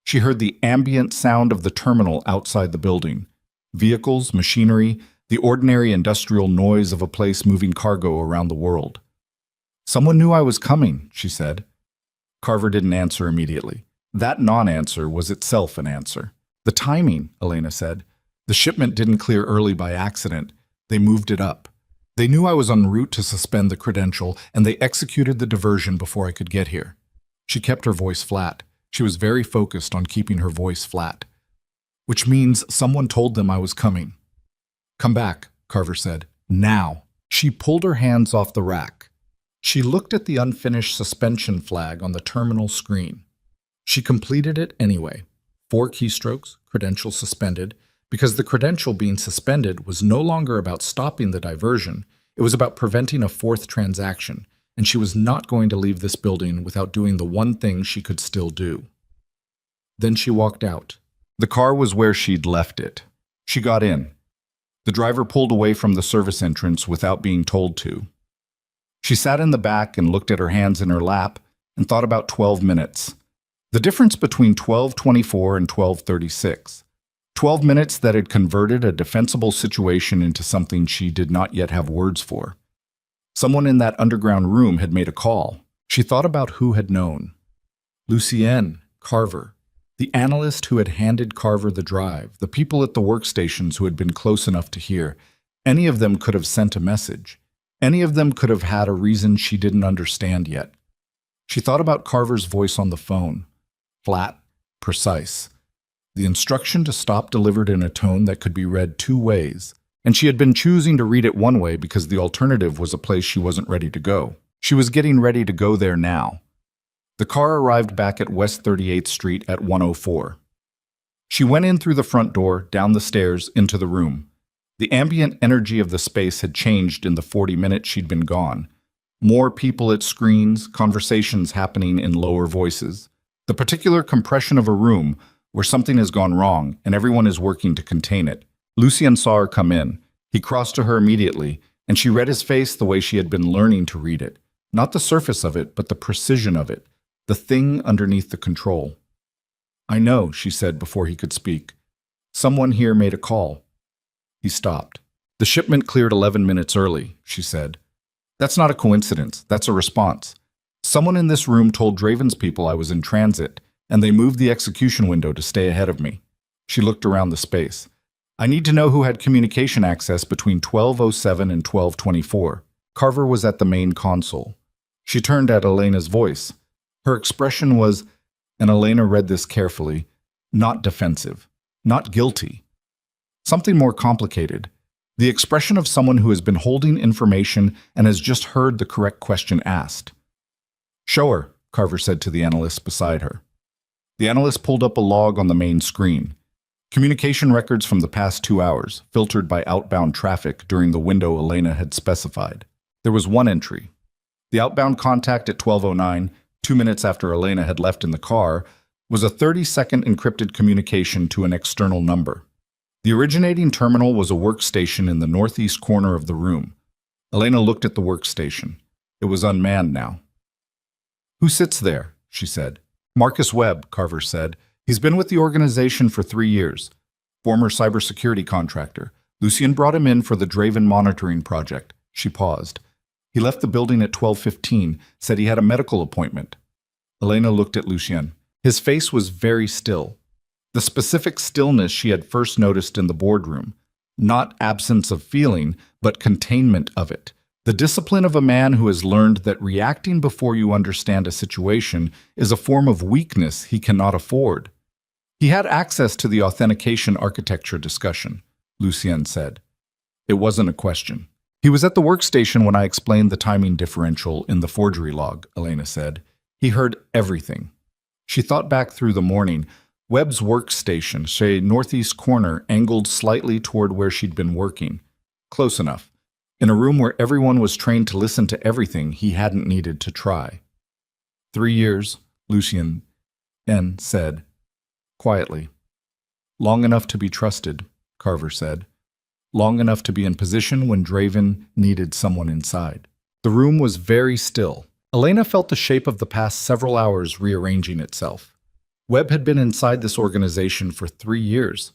She heard the ambient sound of the terminal outside the building. Vehicles, machinery, the ordinary industrial noise of a place moving cargo around the world. "Someone knew I was coming," she said. Carver didn't answer immediately. That non-answer was itself an answer. "The timing," Elena said. "The shipment didn't clear early by accident. They moved it up. They knew I was en route to suspend the credential, and they executed the diversion before I could get here." She kept her voice flat. She was very focused on keeping her voice flat. "Which means someone told them I was coming." "Come back," Carver said. "Now." She pulled her hands off the rack. She looked at the unfinished suspension flag on the terminal screen. She completed it anyway. 4 keystrokes, credential suspended, because the credential being suspended was no longer about stopping the diversion, it was about preventing a 4th transaction, and she was not going to leave this building without doing the one thing she could still do. Then she walked out. The car was where she'd left it. She got in. The driver pulled away from the service entrance without being told to. She sat in the back and looked at her hands in her lap and thought about 12 minutes. The difference between 12:24 and 12:36. 12 minutes that had converted a defensible situation into something she did not yet have words for. Someone in that underground room had made a call. She thought about who had known. Lucienne, Carver, the analyst who had handed Carver the drive, the people at the workstations who had been close enough to hear. Any of them could have sent a message. Any of them could have had a reason she didn't understand yet. She thought about Carver's voice on the phone. Flat, precise. The instruction to stop delivered in a tone that could be read 2 ways, and she had been choosing to read it one way because the alternative was a place she wasn't ready to go. She was getting ready to go there now. The car arrived back at West 38th Street at 1:04. She went in through the front door, down the stairs, into the room. The ambient energy of the space had changed in the 40 minutes she'd been gone. More people at screens, conversations happening in lower voices. The particular compression of a room where something has gone wrong and everyone is working to contain it. Lucien saw her come in. He crossed to her immediately, and she read his face the way she had been learning to read it. Not the surface of it, but the precision of it. The thing underneath the control. "I know," she said before he could speak. "Someone here made a call." He stopped. "The shipment cleared 11 minutes early," she said. "That's not a coincidence. That's a response. Someone in this room told Draven's people I was in transit, and they moved the execution window to stay ahead of me." She looked around the space. "I need to know who had communication access between 12:07 and 12:24. Carver was at the main console. She turned at Elena's voice. Her expression was, and Elena read this carefully, not defensive, not guilty. Something more complicated. The expression of someone who has been holding information and has just heard the correct question asked. "Show her," Carver said to the analyst beside her. The analyst pulled up a log on the main screen. Communication records from the past 2 hours, filtered by outbound traffic during the window Elena had specified. There was one entry. The outbound contact at 12:09, 2 minutes after Elena had left in the car, was a 30-second encrypted communication to an external number. The originating terminal was a workstation in the northeast corner of the room. Elena looked at the workstation. It was unmanned now. "Who sits there?" she said. "Marcus Webb," Carver said. "He's been with the organization for 3 years. Former cybersecurity contractor. Lucien brought him in for the Draven monitoring project." She paused. "He left the building at 12:15, said he had a medical appointment." Elena looked at Lucien. His face was very still. The specific stillness she had first noticed in the boardroom. Not absence of feeling, but containment of it. The discipline of a man who has learned that reacting before you understand a situation is a form of weakness he cannot afford. "He had access to the authentication architecture discussion," Lucien said. It wasn't a question. "He was at the workstation when I explained the timing differential in the forgery log," Elena said. "He heard everything." She thought back through the morning. Webb's workstation, say northeast corner, angled slightly toward where she'd been working. Close enough. In a room where everyone was trained to listen to everything he hadn't needed to try. 3 years, Lucien N. said, quietly. Long enough to be trusted, Carver said. Long enough to be in position when Draven needed someone inside. The room was very still. Elena felt the shape of the past several hours rearranging itself. Webb had been inside this organization for 3 years.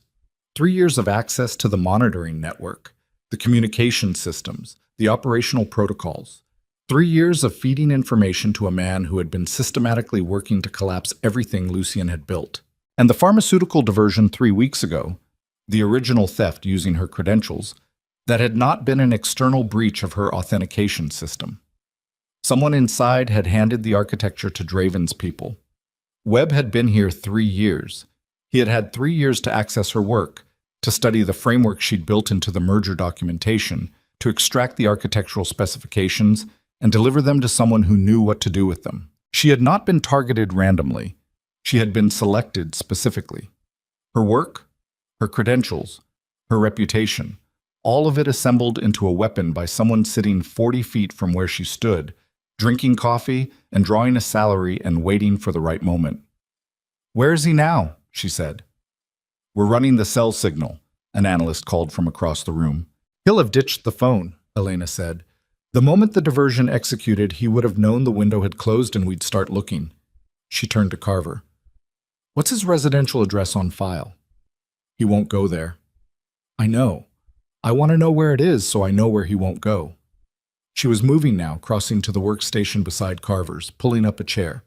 3 years of access to the monitoring network, the communication systems, the operational protocols. 3 years of feeding information to a man who had been systematically working to collapse everything Lucien had built. And the pharmaceutical diversion 3 weeks ago, the original theft using her credentials, that had not been an external breach of her authentication system. Someone inside had handed the architecture to Draven's people. Webb had been here 3 years. He had had 3 years to access her work, to study the framework she'd built into the merger documentation, to extract the architectural specifications, and deliver them to someone who knew what to do with them. She had not been targeted randomly. She had been selected specifically. Her work, her credentials, her reputation, all of it assembled into a weapon by someone sitting 40 feet from where she stood, drinking coffee and drawing a salary and waiting for the right moment. "Where is he now?" she said. "We're running the cell signal," an analyst called from across the room. "He'll have ditched the phone," Elena said. "The moment the diversion executed, he would have known the window had closed and we'd start looking." She turned to Carver. "What's his residential address on file?" "He won't go there." "I know. I want to know where it is so I know where he won't go." She was moving now, crossing to the workstation beside Carver's, pulling up a chair.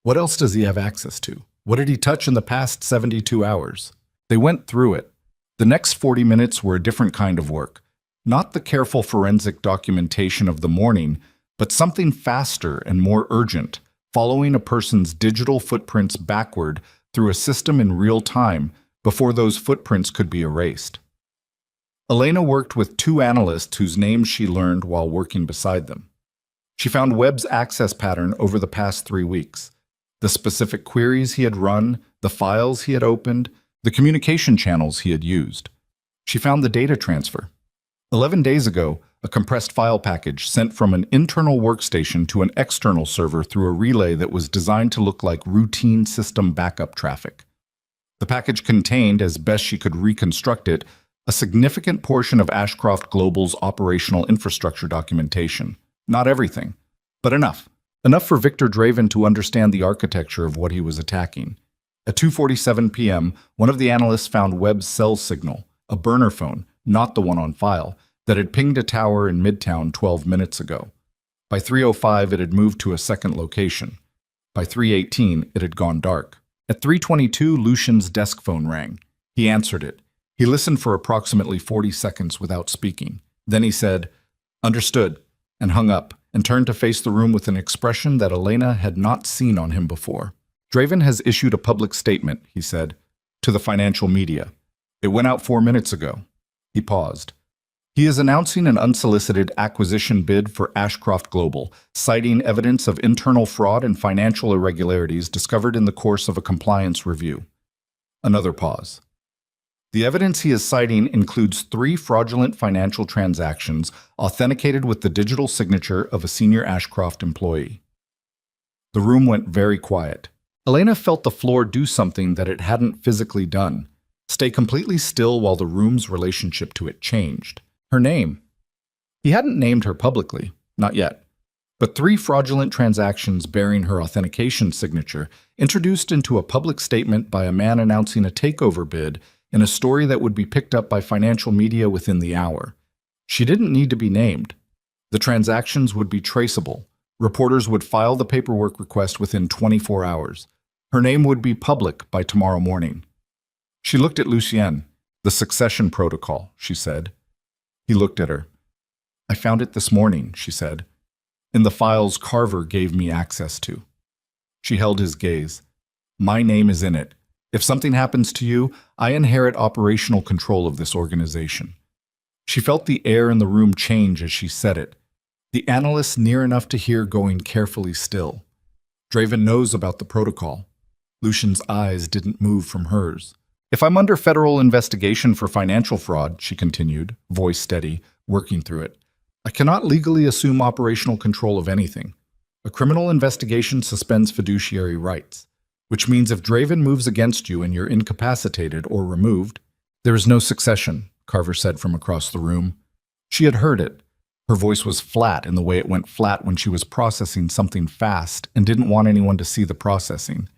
"What else does he have access to? What did he touch in the past 72 hours? They went through it. The next 40 minutes were a different kind of work. Not the careful forensic documentation of the morning, but something faster and more urgent, following a person's digital footprints backward through a system in real time before those footprints could be erased. Elena worked with 2 analysts whose names she learned while working beside them. She found Webb's access pattern over the past 3 weeks, the specific queries he had run, the files he had opened, the communication channels he had used. She found the data transfer. 11 days ago, a compressed file package sent from an internal workstation to an external server through a relay that was designed to look like routine system backup traffic. The package contained, as best she could reconstruct it, a significant portion of Ashcroft Global's operational infrastructure documentation. Not everything, but enough. Enough for Victor Draven to understand the architecture of what he was attacking. At 2:47 p.m., one of the analysts found Webb's cell signal, a burner phone, not the one on file, that had pinged a tower in Midtown 12 minutes ago. By 3:05, it had moved to a second location. By 3:18, it had gone dark. At 3:22, Lucian's desk phone rang. He answered it. He listened for approximately 40 seconds without speaking. Then he said, "Understood," and hung up, and turned to face the room with an expression that Elena had not seen on him before. "Draven has issued a public statement," he said, "to the financial media. It went out 4 minutes ago." He paused. "He is announcing an unsolicited acquisition bid for Ashcroft Global, citing evidence of internal fraud and financial irregularities discovered in the course of a compliance review." Another pause. "The evidence he is citing includes 3 fraudulent financial transactions authenticated with the digital signature of a senior Ashcroft employee." The room went very quiet. Elena felt the floor do something that it hadn't physically done, stay completely still while the room's relationship to it changed. Her name. He hadn't named her publicly, not yet, but 3 fraudulent transactions bearing her authentication signature, introduced into a public statement by a man announcing a takeover bid in a story that would be picked up by financial media within the hour. She didn't need to be named. The transactions would be traceable. Reporters would file the paperwork request within 24 hours. Her name would be public by tomorrow morning. She looked at Lucien. "The succession protocol," she said. He looked at her. "I found it this morning," she said. "In the files Carver gave me access to." She held his gaze. "My name is in it. If something happens to you, I inherit operational control of this organization." She felt the air in the room change as she said it. The analyst near enough to hear going carefully still. "Draven knows about the protocol." Lucian's eyes didn't move from hers. "If I'm under federal investigation for financial fraud," she continued, voice steady, working through it, "I cannot legally assume operational control of anything. A criminal investigation suspends fiduciary rights. which means if Draven moves against you and you're incapacitated or removed, there is no succession, Carver said from across the room. She had heard it. Her voice was flat in the way it went flat when she was processing something fast and didn't want anyone to see the processing.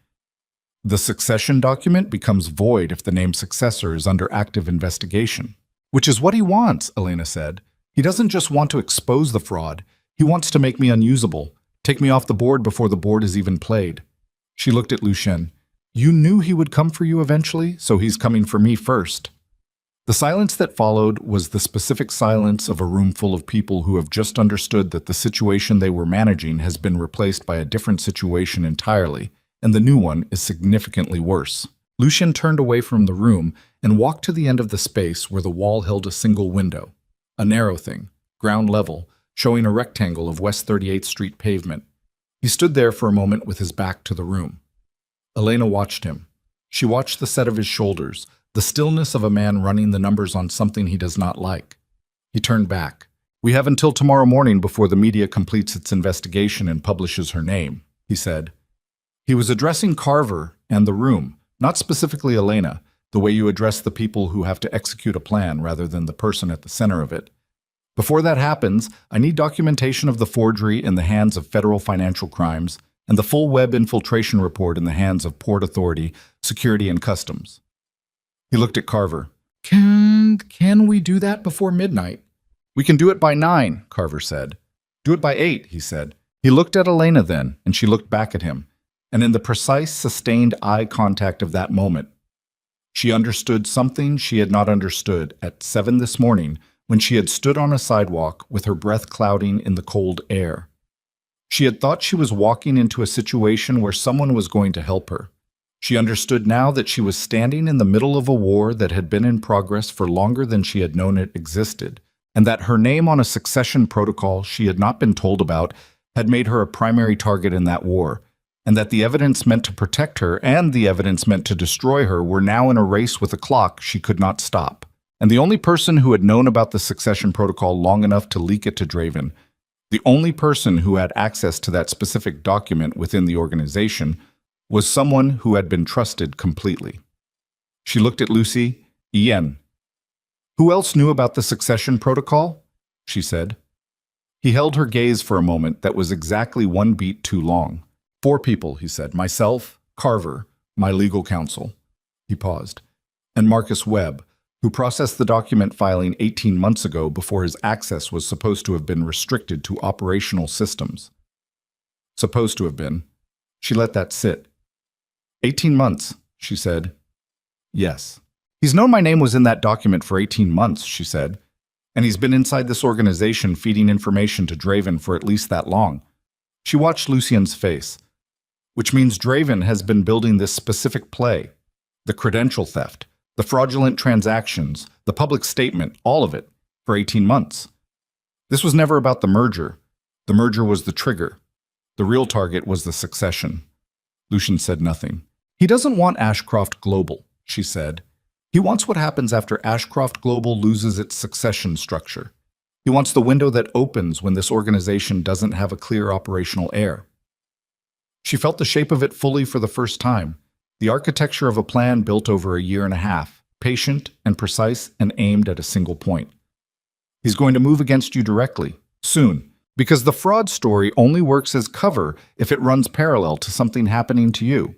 The succession document becomes void if the named successor is under active investigation. Which is what he wants, Elena said. He doesn't just want to expose the fraud. He wants to make me unusable, take me off the board before the board is even played. She looked at Lucien. You knew he would come for you eventually, so he's coming for me first. The silence that followed was the specific silence of a room full of people who have just understood that the situation they were managing has been replaced by a different situation entirely, and the new one is significantly worse. Lucien turned away from the room and walked to the end of the space where the wall held a single window, a narrow thing, ground level, showing a rectangle of West 38th Street pavement. He stood there for a moment with his back to the room. Elena watched him. She watched the set of his shoulders, the stillness of a man running the numbers on something he does not like. He turned back. We have until tomorrow morning before the media completes its investigation and publishes her name, he said. He was addressing Carver and the room, not specifically Elena, the way you address the people who have to execute a plan rather than the person at the center of it. Before that happens, I need documentation of the forgery in the hands of federal financial crimes and the full web infiltration report in the hands of Port Authority, Security and Customs. He looked at Carver. Can we do that before midnight? We can do it by 9, Carver said. Do it by 8, he said. He looked at Elena then, and she looked back at him. And in the precise, sustained eye contact of that moment, she understood something she had not understood at 7 this morning when she had stood on a sidewalk with her breath clouding in the cold air. She had thought she was walking into a situation where someone was going to help her. She understood now that she was standing in the middle of a war that had been in progress for longer than she had known it existed, and that her name on a succession protocol she had not been told about had made her a primary target in that war, and that the evidence meant to protect her and the evidence meant to destroy her were now in a race with a clock she could not stop. And the only person who had known about the succession protocol long enough to leak it to Draven, the only person who had access to that specific document within the organization, was someone who had been trusted completely. She looked at Lucy. Ian. Who else knew about the succession protocol? She said. He held her gaze for a moment that was exactly 1 beat too long. 4 people, he said. Myself, Carver, my legal counsel. He paused. And Marcus Webb, who processed the document filing 18 months ago before his access was supposed to have been restricted to operational systems. Supposed to have been. She let that sit. 18 months, she said. Yes. He's known my name was in that document for 18 months, she said. And he's been inside this organization feeding information to Draven for at least that long. She watched Lucien's face. Which means Draven has been building this specific play. The credential theft, the fraudulent transactions, the public statement, all of it, for 18 months. This was never about the merger. The merger was the trigger. The real target was the succession. Lucien said nothing. He doesn't want Ashcroft Global, she said. He wants what happens after Ashcroft Global loses its succession structure. He wants the window that opens when this organization doesn't have a clear operational heir. She felt the shape of it fully for the first time, the architecture of a plan built over a year and a half, patient and precise and aimed at a single point. He's going to move against you directly, soon, because the fraud story only works as cover if it runs parallel to something happening to you.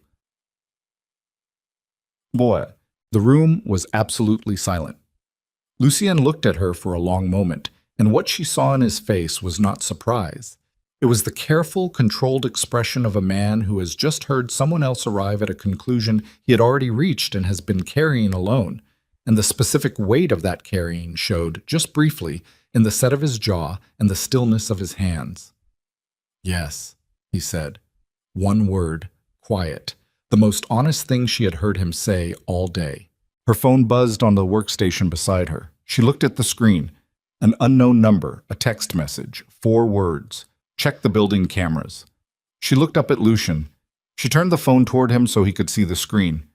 Boy, the room was absolutely silent. Lucien looked at her for a long moment, and what she saw in his face was not surprise. It was the careful, controlled expression of a man who has just heard someone else arrive at a conclusion he had already reached and has been carrying alone, and the specific weight of that carrying showed, just briefly, in the set of his jaw and the stillness of his hands. Yes, he said. One word, quiet, the most honest thing she had heard him say all day. Her phone buzzed on the workstation beside her. She looked at the screen. An unknown number, a text message, 4 words. Check the building cameras. She looked up at Lucien. She turned the phone toward him so he could see the screen.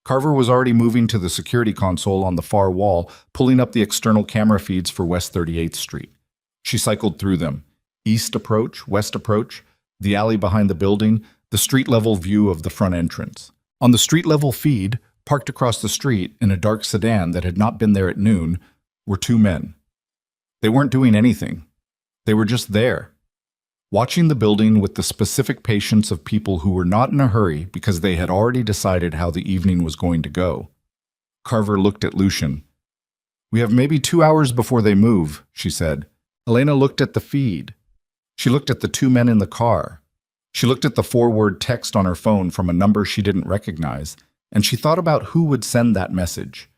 Carver was already moving to the security console on the far wall, pulling up the external camera feeds for West 38th Street. She cycled through them. East approach, west approach, the alley behind the building, the street-level view of the front entrance. On the street-level feed, parked across the street in a dark sedan that had not been there at noon, were two men. They weren't doing anything. They were just there, watching the building with the specific patience of people who were not in a hurry because they had already decided how the evening was going to go. Carver looked at Lucian. "We have maybe 2 hours before they move," she said. Elena looked at the feed. She looked at the two men in the car. She looked at the 4-word text on her phone from a number she didn't recognize, and she thought about who would send that message,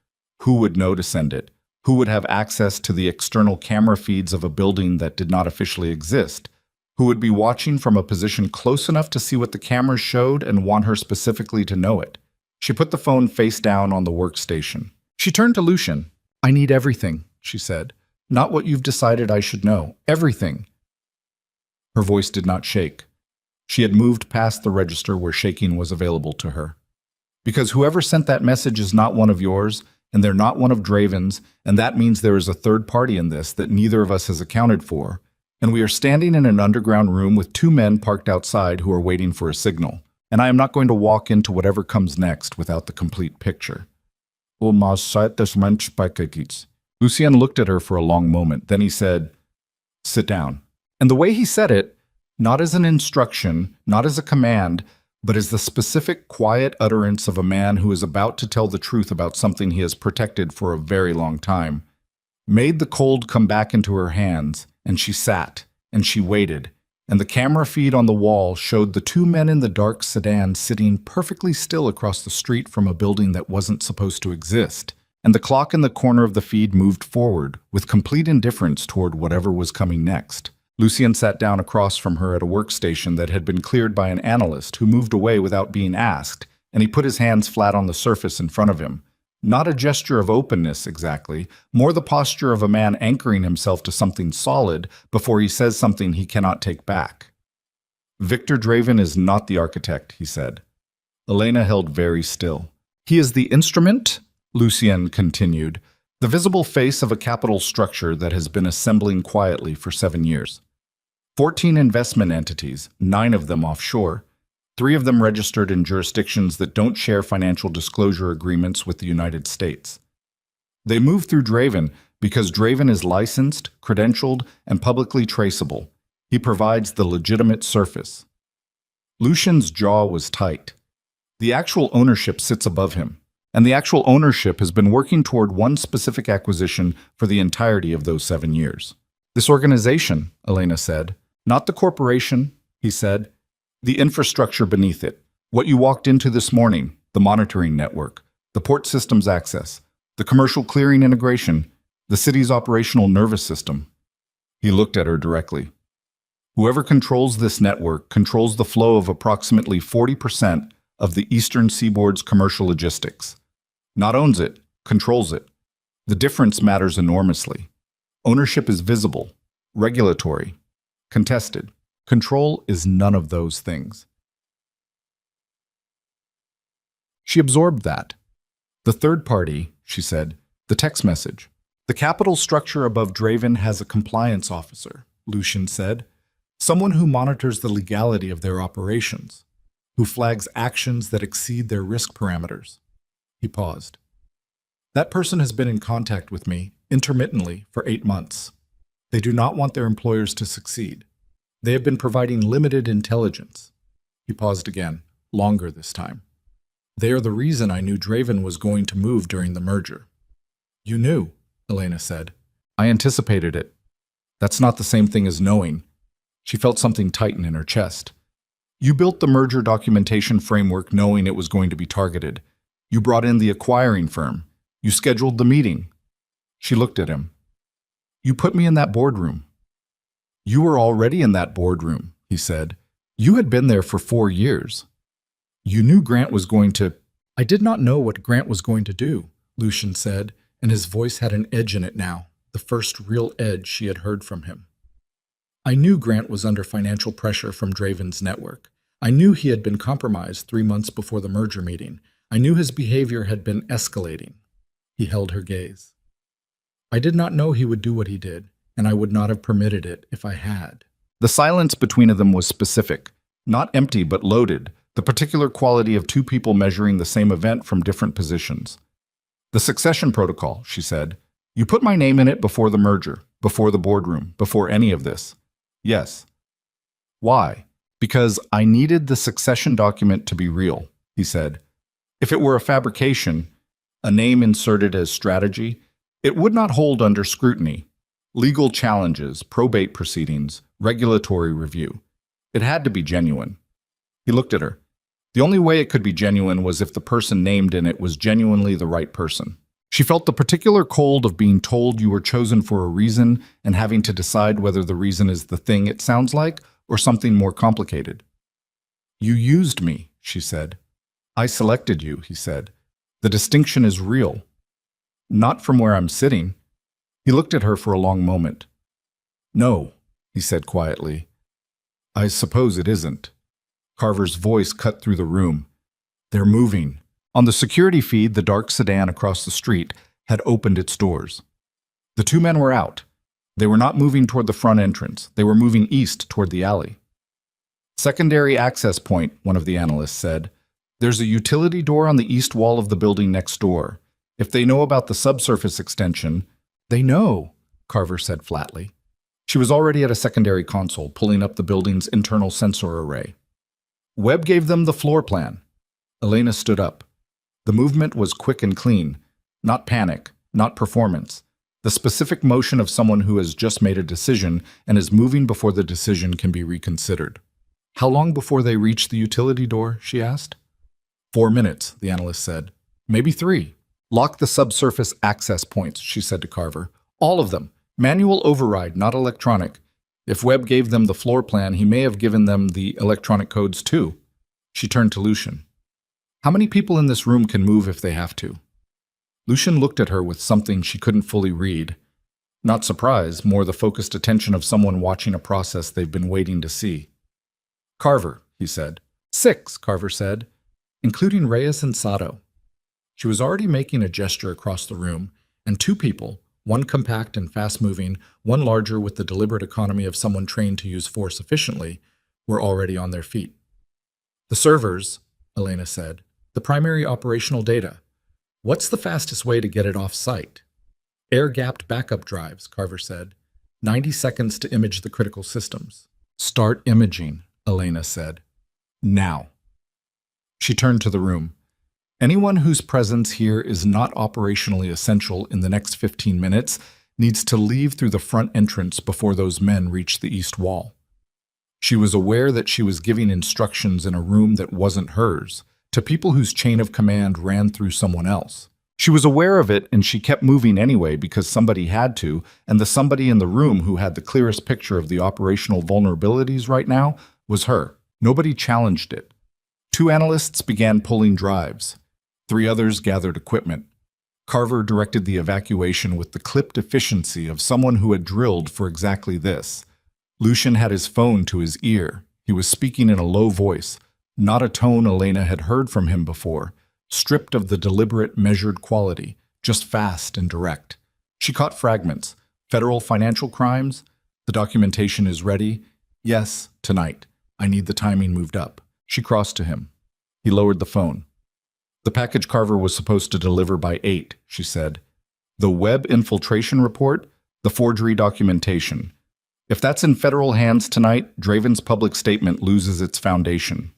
who would know to send it, who would have access to the external camera feeds of a building that did not officially exist, who would be watching from a position close enough to see what the cameras showed and want her specifically to know it. She put the phone face down on the workstation. She turned to Lucian. "I need everything," she said. "Not what you've decided I should know. Everything." Her voice did not shake. She had moved past the register where shaking was available to her. "Because whoever sent that message is not one of yours, and they're not one of Draven's, and that means there is a third party in this that neither of us has accounted for, and we are standing in an underground room with two men parked outside who are waiting for a signal, and I am not going to walk into whatever comes next without the complete picture." Lucien looked at her for a long moment. Then he said, "Sit down." And the way he said it, not as an instruction, not as a command, but as the specific, quiet utterance of a man who is about to tell the truth about something he has protected for a very long time, made the cold come back into her hands, and she sat, and she waited, and the camera feed on the wall showed the two men in the dark sedan sitting perfectly still across the street from a building that wasn't supposed to exist, and the clock in the corner of the feed moved forward, with complete indifference toward whatever was coming next. Lucien sat down across from her at a workstation that had been cleared by an analyst who moved away without being asked, and he put his hands flat on the surface in front of him. Not a gesture of openness, exactly, more the posture of a man anchoring himself to something solid before he says something he cannot take back. "Victor Draven is not the architect," he said. Elena held very still. "He is the instrument," Lucien continued, "the visible face of a capital structure that has been assembling quietly for 7 years. 14 investment entities, 9 of them offshore, 3 of them registered in jurisdictions that don't share financial disclosure agreements with the United States. They move through Draven because Draven is licensed, credentialed, and publicly traceable. He provides the legitimate surface." Lucian's jaw was tight. The actual ownership sits above him, and the actual ownership has been working toward one specific acquisition for the entirety of those 7 years. "This organization," Elena said. "Not the corporation," he said. "The infrastructure beneath it. What you walked into this morning, the monitoring network, the port systems access, the commercial clearing integration, the city's operational nervous system." He looked at her directly. "Whoever controls this network controls the flow of approximately 40% of the Eastern Seaboard's commercial logistics. Not owns it, controls it. The difference matters enormously. Ownership is visible, regulatory, contested. Control is none of those things." She absorbed that. "The third party," she said, "the text message. The capital structure above Draven has a compliance officer," Lucien said. "Someone who monitors the legality of their operations, who flags actions that exceed their risk parameters." He paused. "That person has been in contact with me, intermittently, for 8 months. They do not want their employers to succeed. They have been providing limited intelligence." He paused again, longer this time. "They are the reason I knew Draven was going to move during the merger." "You knew," Elena said. "I anticipated it. That's not the same thing as knowing." She felt something tighten in her chest. "You built the merger documentation framework knowing it was going to be targeted. You brought in the acquiring firm. You scheduled the meeting." She looked at him. "You put me in that boardroom." "You were already in that boardroom," he said. "You had been there for 4 years. You knew Grant was going to—" "I did not know what Grant was going to do," Lucien said, and his voice had an edge in it now, the first real edge she had heard from him. "I knew Grant was under financial pressure from Draven's network. I knew he had been compromised 3 months before the merger meeting. I knew his behavior had been escalating." He held her gaze. "I did not know he would do what he did, and I would not have permitted it if I had." The silence between them was specific, Not empty, but loaded, the particular quality of two people measuring the same event from different positions. The succession protocol, she said. You put my name in it before the merger, before the boardroom, before any of this. Yes. Why? Because I needed the succession document to be real, he said. If it were a fabrication, a name inserted as strategy, it would not hold under scrutiny. Legal challenges, probate proceedings, regulatory review. It had to be genuine. He looked at her. The only way it could be genuine was if the person named in it was genuinely the right person. She felt the particular cold of being told you were chosen for a reason and having to decide whether the reason is the thing it sounds like or something more complicated. You used me, she said. I selected you, he said. The distinction is real. Not from where I'm sitting. He looked at her for a long moment. No, he said quietly. I suppose it isn't. Carver's voice cut through the room. They're moving. On the security feed, the dark sedan across the street had opened its doors. The two men were out. They were not moving toward the front entrance. They were moving east toward the alley. Secondary access point, one of the analysts said. There's a utility door on the east wall of the building next door. If they know about the subsurface extension, they know, Carver said flatly. She was already at a secondary console, pulling up the building's internal sensor array. Webb gave them the floor plan. Elena stood up. The movement was quick and clean, not panic, not performance. The specific motion of someone who has just made a decision and is moving before the decision can be reconsidered. How long before they reach the utility door, she asked. 4 minutes, the analyst said. Maybe 3. Lock the subsurface access points, she said to Carver. All of them. Manual override, not electronic. If Webb gave them the floor plan, he may have given them the electronic codes too. She turned to Lucian. How many people in this room can move if they have to? Lucian looked at her with something she couldn't fully read. Not surprise, more the focused attention of someone watching a process they've been waiting to see. Carver, he said. 6, Carver said, including Reyes and Sato. She was already making a gesture across the room, and 2 people, one compact and fast-moving, one larger with the deliberate economy of someone trained to use force efficiently, were already on their feet. The servers, Elena said, the primary operational data. What's the fastest way to get it off-site? Air-gapped backup drives, Carver said. 90 seconds to image the critical systems. Start imaging, Elena said. Now. She turned to the room. Anyone whose presence here is not operationally essential in the next 15 minutes needs to leave through the front entrance before those men reach the east wall. She was aware that she was giving instructions in a room that wasn't hers, to people whose chain of command ran through someone else. She was aware of it, and she kept moving anyway because somebody had to, and the somebody in the room who had the clearest picture of the operational vulnerabilities right now was her. Nobody challenged it. 2 analysts began pulling drives. 3 others gathered equipment. Carver directed the evacuation with the clipped efficiency of someone who had drilled for exactly this. Lucian had his phone to his ear. He was speaking in a low voice, not a tone Elena had heard from him before, stripped of the deliberate, measured quality, just fast and direct. She caught fragments. Federal financial crimes? The documentation is ready? Yes, tonight. I need the timing moved up. She crossed to him. He lowered the phone. The package Carver was supposed to deliver by 8, she said. The Webb infiltration report? The forgery documentation. If that's in federal hands tonight, Draven's public statement loses its foundation.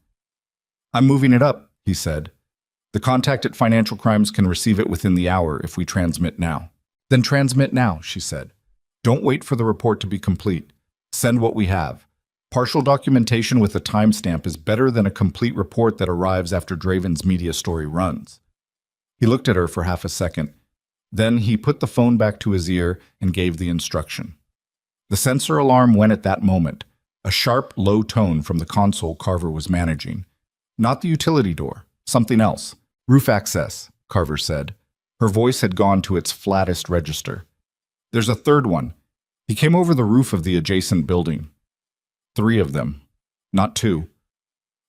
I'm moving it up, he said. The contact at Financial Crimes can receive it within the hour if we transmit now. Then transmit now, she said. Don't wait for the report to be complete. Send what we have. Partial documentation with a timestamp is better than a complete report that arrives after Draven's media story runs. He looked at her for half a second. Then he put the phone back to his ear and gave the instruction. The sensor alarm went at that moment, a sharp, low tone from the console Carver was managing. Not the utility door, something else. Roof access, Carver said. Her voice had gone to its flattest register. There's a 3rd one. He came over the roof of the adjacent building. 3 of them, not 2.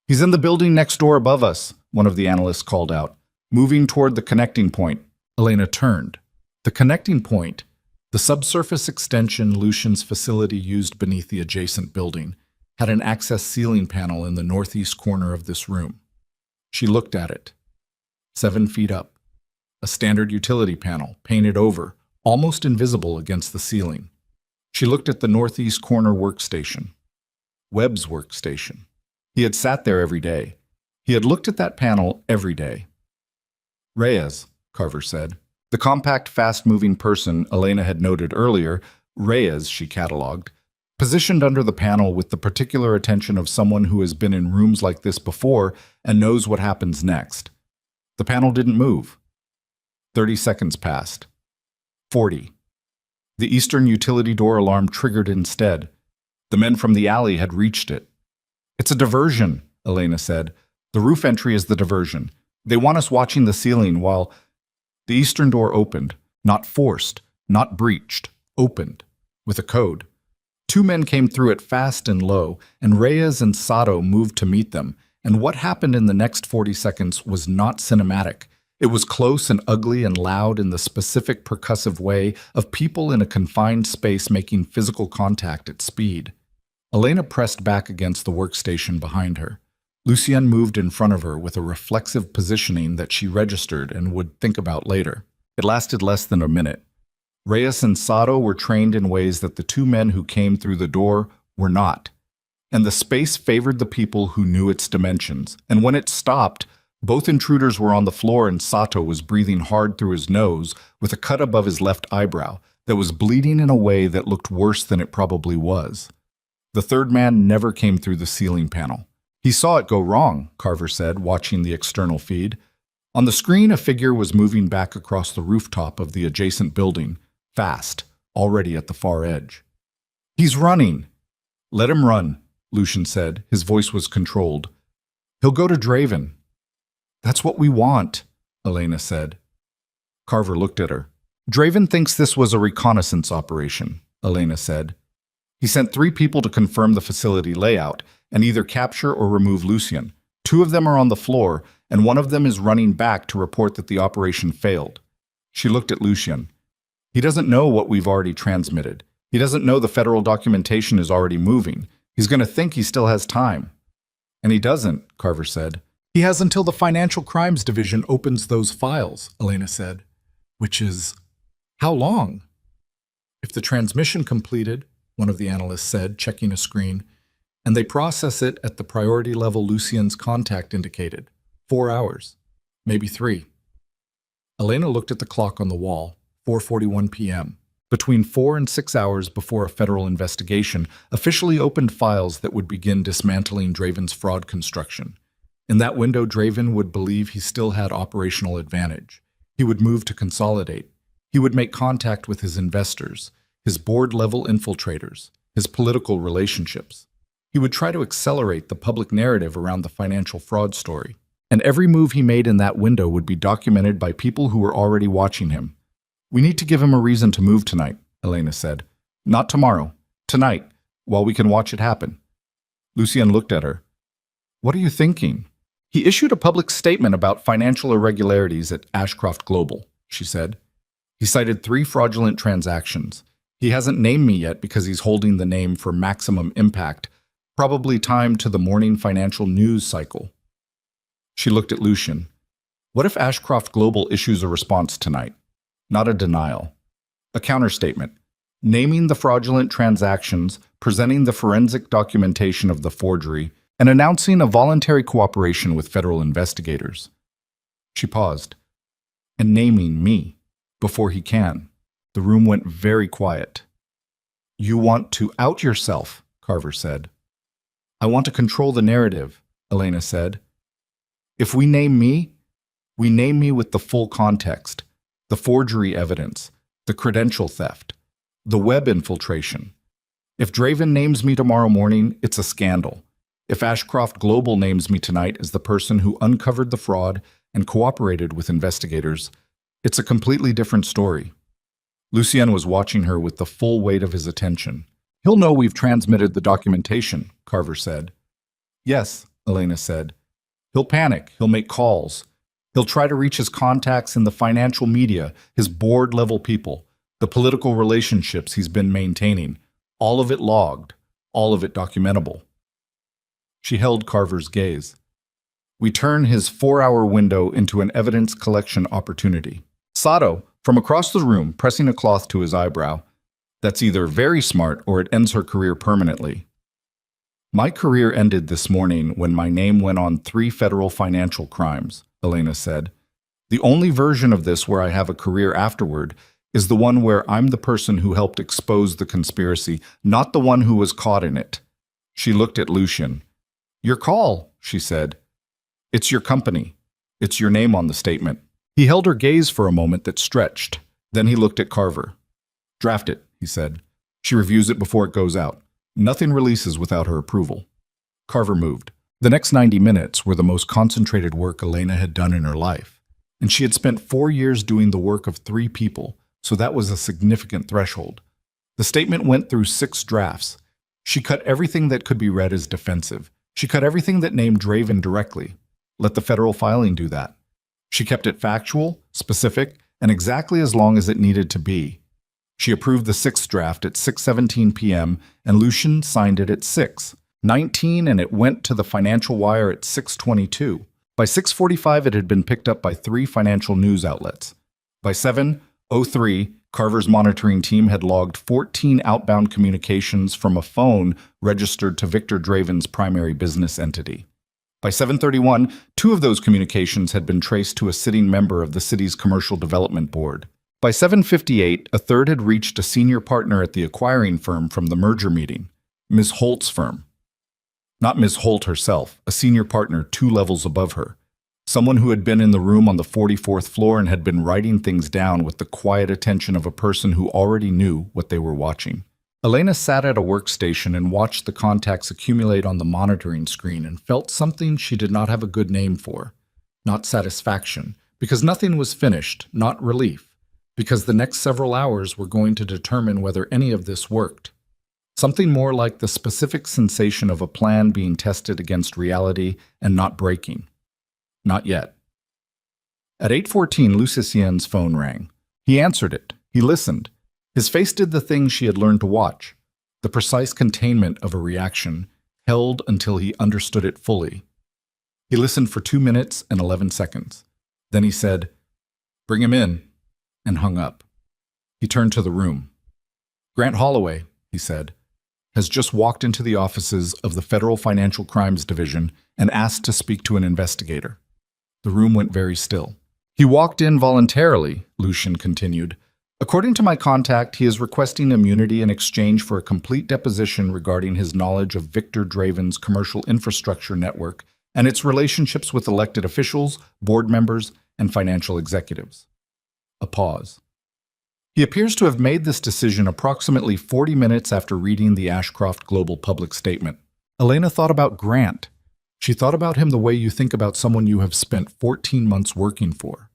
He's in the building next door above us, one of the analysts called out, moving toward the connecting point. Elena turned. The connecting point, the subsurface extension Lucian's facility used beneath the adjacent building. had an access ceiling panel in the northeast corner of this room. She looked at it. 7 feet up. A standard utility panel, painted over, almost invisible against the ceiling. She looked at the northeast corner workstation. Webb's workstation. He had sat there every day. He had looked at that panel every day. Reyes, Carver said. The compact, fast-moving person Elena had noted earlier, Reyes, she catalogued, positioned under the panel with the particular attention of someone who has been in rooms like this before and knows what happens next. The panel didn't move. 30 seconds passed. 40. The eastern utility door alarm triggered instead. The men from the alley had reached it. It's a diversion, Elena said. The roof entry is the diversion. They want us watching the ceiling while... The eastern door opened, not forced, not breached, opened, with a code. 2 men came through it fast and low, and Reyes and Sato moved to meet them, and what happened in the next 40 seconds was not cinematic. It was close and ugly and loud in the specific percussive way of people in a confined space making physical contact at speed. Elena pressed back against the workstation behind her. Lucien moved in front of her with a reflexive positioning that she registered and would think about later. It lasted less than a minute. Reyes and Sato were trained in ways that the 2 men who came through the door were not. And the space favored the people who knew its dimensions. And when it stopped, both intruders were on the floor and Sato was breathing hard through his nose with a cut above his left eyebrow that was bleeding in a way that looked worse than it probably was. The 3rd man never came through the ceiling panel. He saw it go wrong, Carver said, watching the external feed. On the screen, a figure was moving back across the rooftop of the adjacent building, fast, already at the far edge. He's running. Let him run, Lucien said. His voice was controlled. He'll go to Draven. That's what we want, Elena said. Carver looked at her. Draven thinks this was a reconnaissance operation, Elena said. He sent 3 people to confirm the facility layout and either capture or remove Lucien. 2 of them are on the floor, and 1 of them is running back to report that the operation failed. She looked at Lucien. He doesn't know what we've already transmitted. He doesn't know the federal documentation is already moving. He's going to think he still has time. And he doesn't, Carver said. He has until the Financial Crimes Division opens those files, Elena said. Which is... how long? If the transmission completed, one of the analysts said, checking a screen, and they process it at the priority level Lucien's contact indicated. 4 hours. Maybe 3. Elena looked at the clock on the wall. 4:41 p.m. Between 4 and 6 hours before a federal investigation officially opened files that would begin dismantling Draven's fraud construction. In that window, Draven would believe he still had operational advantage. He would move to consolidate. He would make contact with his investors, his board-level infiltrators, his political relationships. He would try to accelerate the public narrative around the financial fraud story. And every move he made in that window would be documented by people who were already watching him. We need to give him a reason to move tonight, Elena said. Not tomorrow. Tonight, while we can watch it happen. Lucien looked at her. What are you thinking? He issued a public statement about financial irregularities at Ashcroft Global, she said. He cited 3 fraudulent transactions. He hasn't named me yet because he's holding the name for maximum impact, probably timed to the morning financial news cycle. She looked at Lucien. What if Ashcroft Global issues a response tonight? Not a denial. A counterstatement, naming the fraudulent transactions, presenting the forensic documentation of the forgery, and announcing a voluntary cooperation with federal investigators. She paused. And naming me, before he can. The room went very quiet. You want to out yourself, Carver said. I want to control the narrative, Elena said. If we name me with the full context. The forgery evidence, the credential theft, the web infiltration. If Draven names me tomorrow morning, it's a scandal. If Ashcroft Global names me tonight as the person who uncovered the fraud and cooperated with investigators, it's a completely different story. Lucien was watching her with the full weight of his attention. He'll know we've transmitted the documentation, Carver said. Yes, Elena said. He'll panic, he'll make calls. He'll try to reach his contacts in the financial media, his board-level people, the political relationships he's been maintaining, all of it logged, all of it documentable. She held Carver's gaze. We turn his 4-hour window into an evidence collection opportunity. Sato, from across the room, pressing a cloth to his eyebrow. That's either very smart or it ends her career permanently. My career ended this morning when my name went on 3 federal financial crimes, Elena said. The only version of this where I have a career afterward is the one where I'm the person who helped expose the conspiracy, not the one who was caught in it. She looked at Lucian. Your call, she said. It's your company. It's your name on the statement. He held her gaze for a moment that stretched. Then he looked at Carver. Draft it, he said. She reviews it before it goes out. Nothing releases without her approval. Carver moved. The next 90 minutes were the most concentrated work Elena had done in her life. And she had spent 4 years doing the work of 3 people, so that was a significant threshold. The statement went through 6 drafts. She cut everything that could be read as defensive. She cut everything that named Draven directly. Let the federal filing do that. She kept it factual, specific, and exactly as long as it needed to be. She approved the 6th draft at 6:17 p.m., and Lucian signed it at 6:19, and it went to the Financial Wire at 6:22. By 6:45, it had been picked up by 3 financial news outlets. By 7:03, Carver's monitoring team had logged 14 outbound communications from a phone registered to Victor Draven's primary business entity. By 7:31, 2 of those communications had been traced to a sitting member of the city's Commercial Development Board. By 7:58, a third had reached a senior partner at the acquiring firm from the merger meeting, Ms. Holt's firm. Not Ms. Holt herself, a senior partner 2 levels above her. Someone who had been in the room on the 44th floor and had been writing things down with the quiet attention of a person who already knew what they were watching. Elena sat at a workstation and watched the contacts accumulate on the monitoring screen and felt something she did not have a good name for. Not satisfaction, because nothing was finished, not relief, because the next several hours were going to determine whether any of this worked. Something more like the specific sensation of a plan being tested against reality and not breaking. Not yet. At 8:14, Lucicien's phone rang. He answered it. He listened. His face did the thing she had learned to watch, the precise containment of a reaction, held until he understood it fully. He listened for 2 minutes and 11 seconds. Then he said, "Bring him in," and hung up. He turned to the room. "Grant Holloway," he said, "has just walked into the offices of the Federal Financial Crimes Division and asked to speak to an investigator." The room went very still. "He walked in voluntarily," Lucian continued. "According to my contact, he is requesting immunity in exchange for a complete deposition regarding his knowledge of Victor Draven's commercial infrastructure network and its relationships with elected officials, board members, and financial executives." A pause. "He appears to have made this decision approximately 40 minutes after reading the Ashcroft Global Public Statement." Elena thought about Grant. She thought about him the way you think about someone you have spent 14 months working for,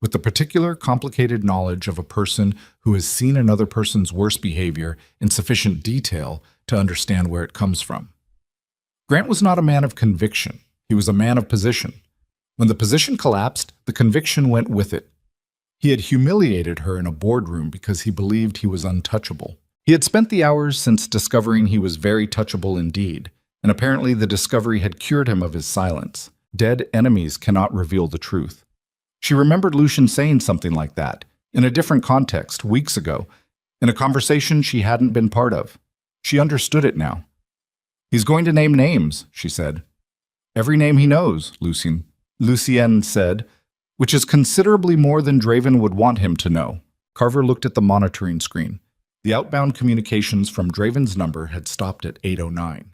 with the particular complicated knowledge of a person who has seen another person's worst behavior in sufficient detail to understand where it comes from. Grant was not a man of conviction. He was a man of position. When the position collapsed, the conviction went with it. He had humiliated her in a boardroom because he believed he was untouchable. He had spent the hours since discovering he was very touchable indeed, and apparently the discovery had cured him of his silence. Dead enemies cannot reveal the truth. She remembered Lucian saying something like that, in a different context, weeks ago, in a conversation she hadn't been part of. She understood it now. "He's going to name names," she said. "Every name he knows," Lucien said, "which is considerably more than Draven would want him to know." Carver looked at the monitoring screen. The outbound communications from Draven's number had stopped at 8:09.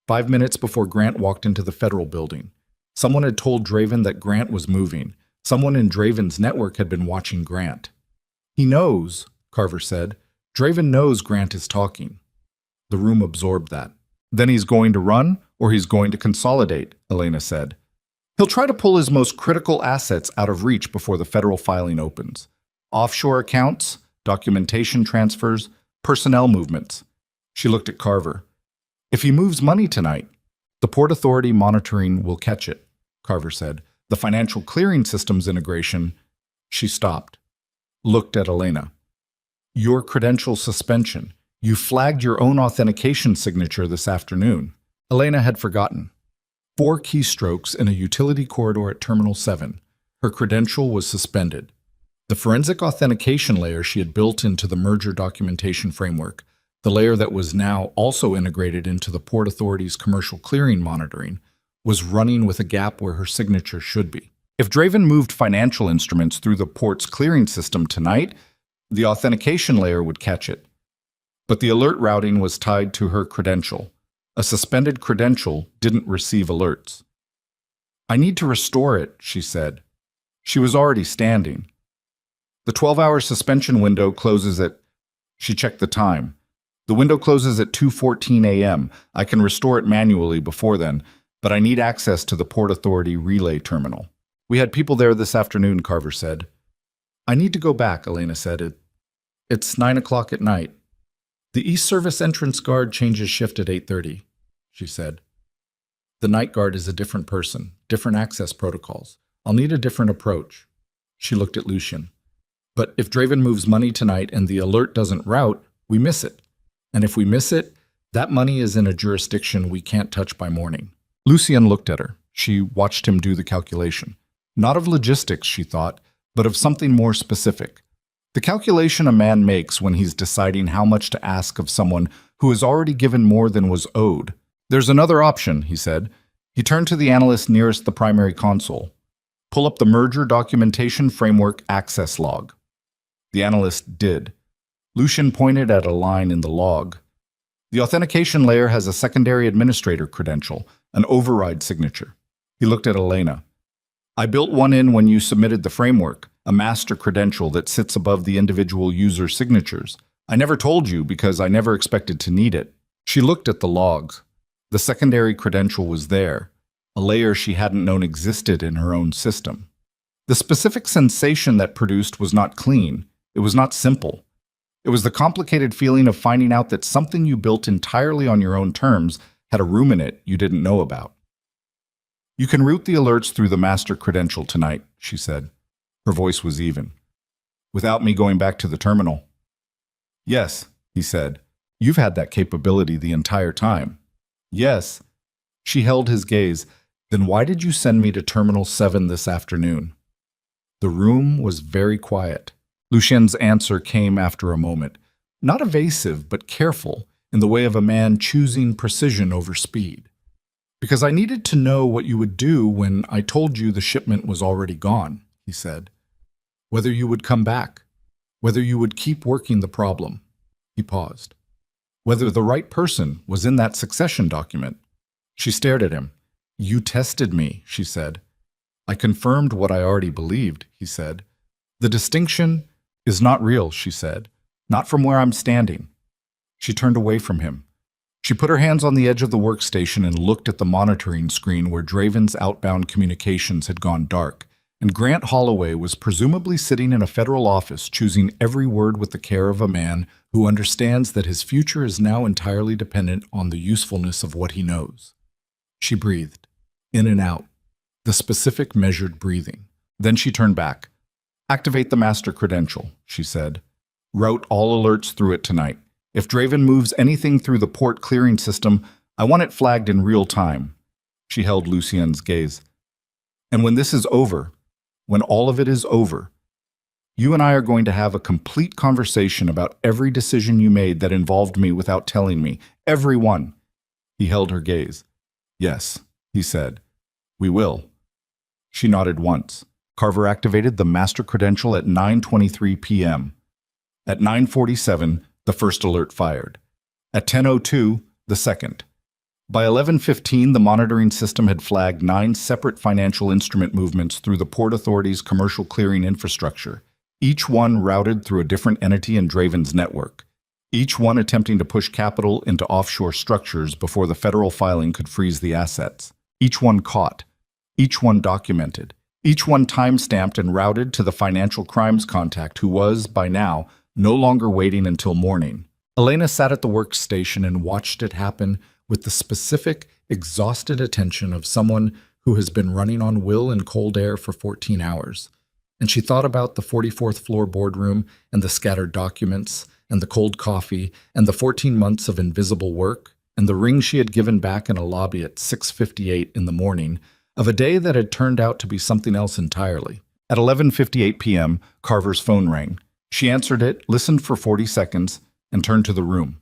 5 minutes before Grant walked into the federal building. Someone had told Draven that Grant was moving. Someone in Draven's network had been watching Grant. "He knows," Carver said. "Draven knows Grant is talking." The room absorbed that. "Then he's going to run, or he's going to consolidate," Elena said. "He'll try to pull his most critical assets out of reach before the federal filing opens. Offshore accounts, documentation transfers, personnel movements." She looked at Carver. "If he moves money tonight, the Port Authority monitoring will catch it," Carver said. "The financial clearing systems integration." She stopped, looked at Elena. "Your credential suspension. You flagged your own authentication signature this afternoon." Elena had forgotten. 4 keystrokes in a utility corridor at Terminal 7. Her credential was suspended. The forensic authentication layer she had built into the merger documentation framework, the layer that was now also integrated into the Port Authority's commercial clearing monitoring, was running with a gap where her signature should be. If Draven moved financial instruments through the port's clearing system tonight, the authentication layer would catch it. But the alert routing was tied to her credential. A suspended credential didn't receive alerts. "I need to restore it," she said. She was already standing. The 12-hour suspension window closes at... She checked the time. The window closes at 2:14 a.m. I can restore it manually before then, but I need access to the Port Authority relay terminal. "We had people there this afternoon," Carver said. "I need to go back," Elena said. It's 9 o'clock at night. "The East Service entrance guard changes shift at 8:30, she said. "The night guard is a different person, different access protocols. I'll need a different approach." She looked at Lucian. "But if Draven moves money tonight and the alert doesn't route, we miss it. And if we miss it, that money is in a jurisdiction we can't touch by morning." Lucian looked at her. She watched him do the calculation. Not of logistics, she thought, but of something more specific. The calculation a man makes when he's deciding how much to ask of someone who has already given more than was owed. "There's another option," he said. He turned to the analyst nearest the primary console. "Pull up the merger documentation framework access log." The analyst did. Lucian pointed at a line in the log. "The authentication layer has a secondary administrator credential, an override signature." He looked at Elena. "I built one in when you submitted the framework, a master credential that sits above the individual user signatures. I never told you because I never expected to need it." She looked at the logs. The secondary credential was there, a layer she hadn't known existed in her own system. The specific sensation that produced was not clean. It was not simple. It was the complicated feeling of finding out that something you built entirely on your own terms had a room in it you didn't know about. "You can route the alerts through the master credential tonight," she said. Her voice was even. "Without me going back to the terminal." "Yes," he said. "You've had that capability the entire time." "Yes." She held his gaze. "Then why did you send me to Terminal 7 this afternoon?" The room was very quiet. Lucien's answer came after a moment. Not evasive, but careful, in the way of a man choosing precision over speed. "Because I needed to know what you would do when I told you the shipment was already gone," he said. "Whether you would come back, whether you would keep working the problem." He paused. "Whether the right person was in that succession document." She stared at him. "You tested me," she said. "I confirmed what I already believed," he said. "The distinction is not real," she said. "Not from where I'm standing." She turned away from him. She put her hands on the edge of the workstation and looked at the monitoring screen where Draven's outbound communications had gone dark, and Grant Holloway was presumably sitting in a federal office choosing every word with the care of a man who understands that his future is now entirely dependent on the usefulness of what he knows. She breathed, in and out, the specific measured breathing. Then she turned back. "Activate the master credential," she said. "Route all alerts through it tonight. If Draven moves anything through the port clearing system, I want it flagged in real time." She held Lucien's gaze. "And when this is over, when all of it is over, you and I are going to have a complete conversation about every decision you made that involved me without telling me. Every one." He held her gaze. "Yes," he said. "We will." She nodded once. Carver activated the master credential at 9:23 p.m. At 9:47, the first alert fired. At 10:02, the second. By 11:15, the monitoring system had flagged 9 separate financial instrument movements through the Port Authority's commercial clearing infrastructure, each one routed through a different entity in Draven's network, each one attempting to push capital into offshore structures before the federal filing could freeze the assets. Each one caught, each one documented, each one time-stamped and routed to the financial crimes contact who was, by now, no longer waiting until morning. Elena sat at the workstation and watched it happen with the specific, exhausted attention of someone who has been running on will and cold air for 14 hours. And she thought about the 44th floor boardroom and the scattered documents and the cold coffee and the 14 months of invisible work. and the ring she had given back in a lobby at 6:58 in the morning of a day that had turned out to be something else entirely. At 11:58 p.m., Carver's phone rang. She answered it, listened for 40 seconds, and turned to the room.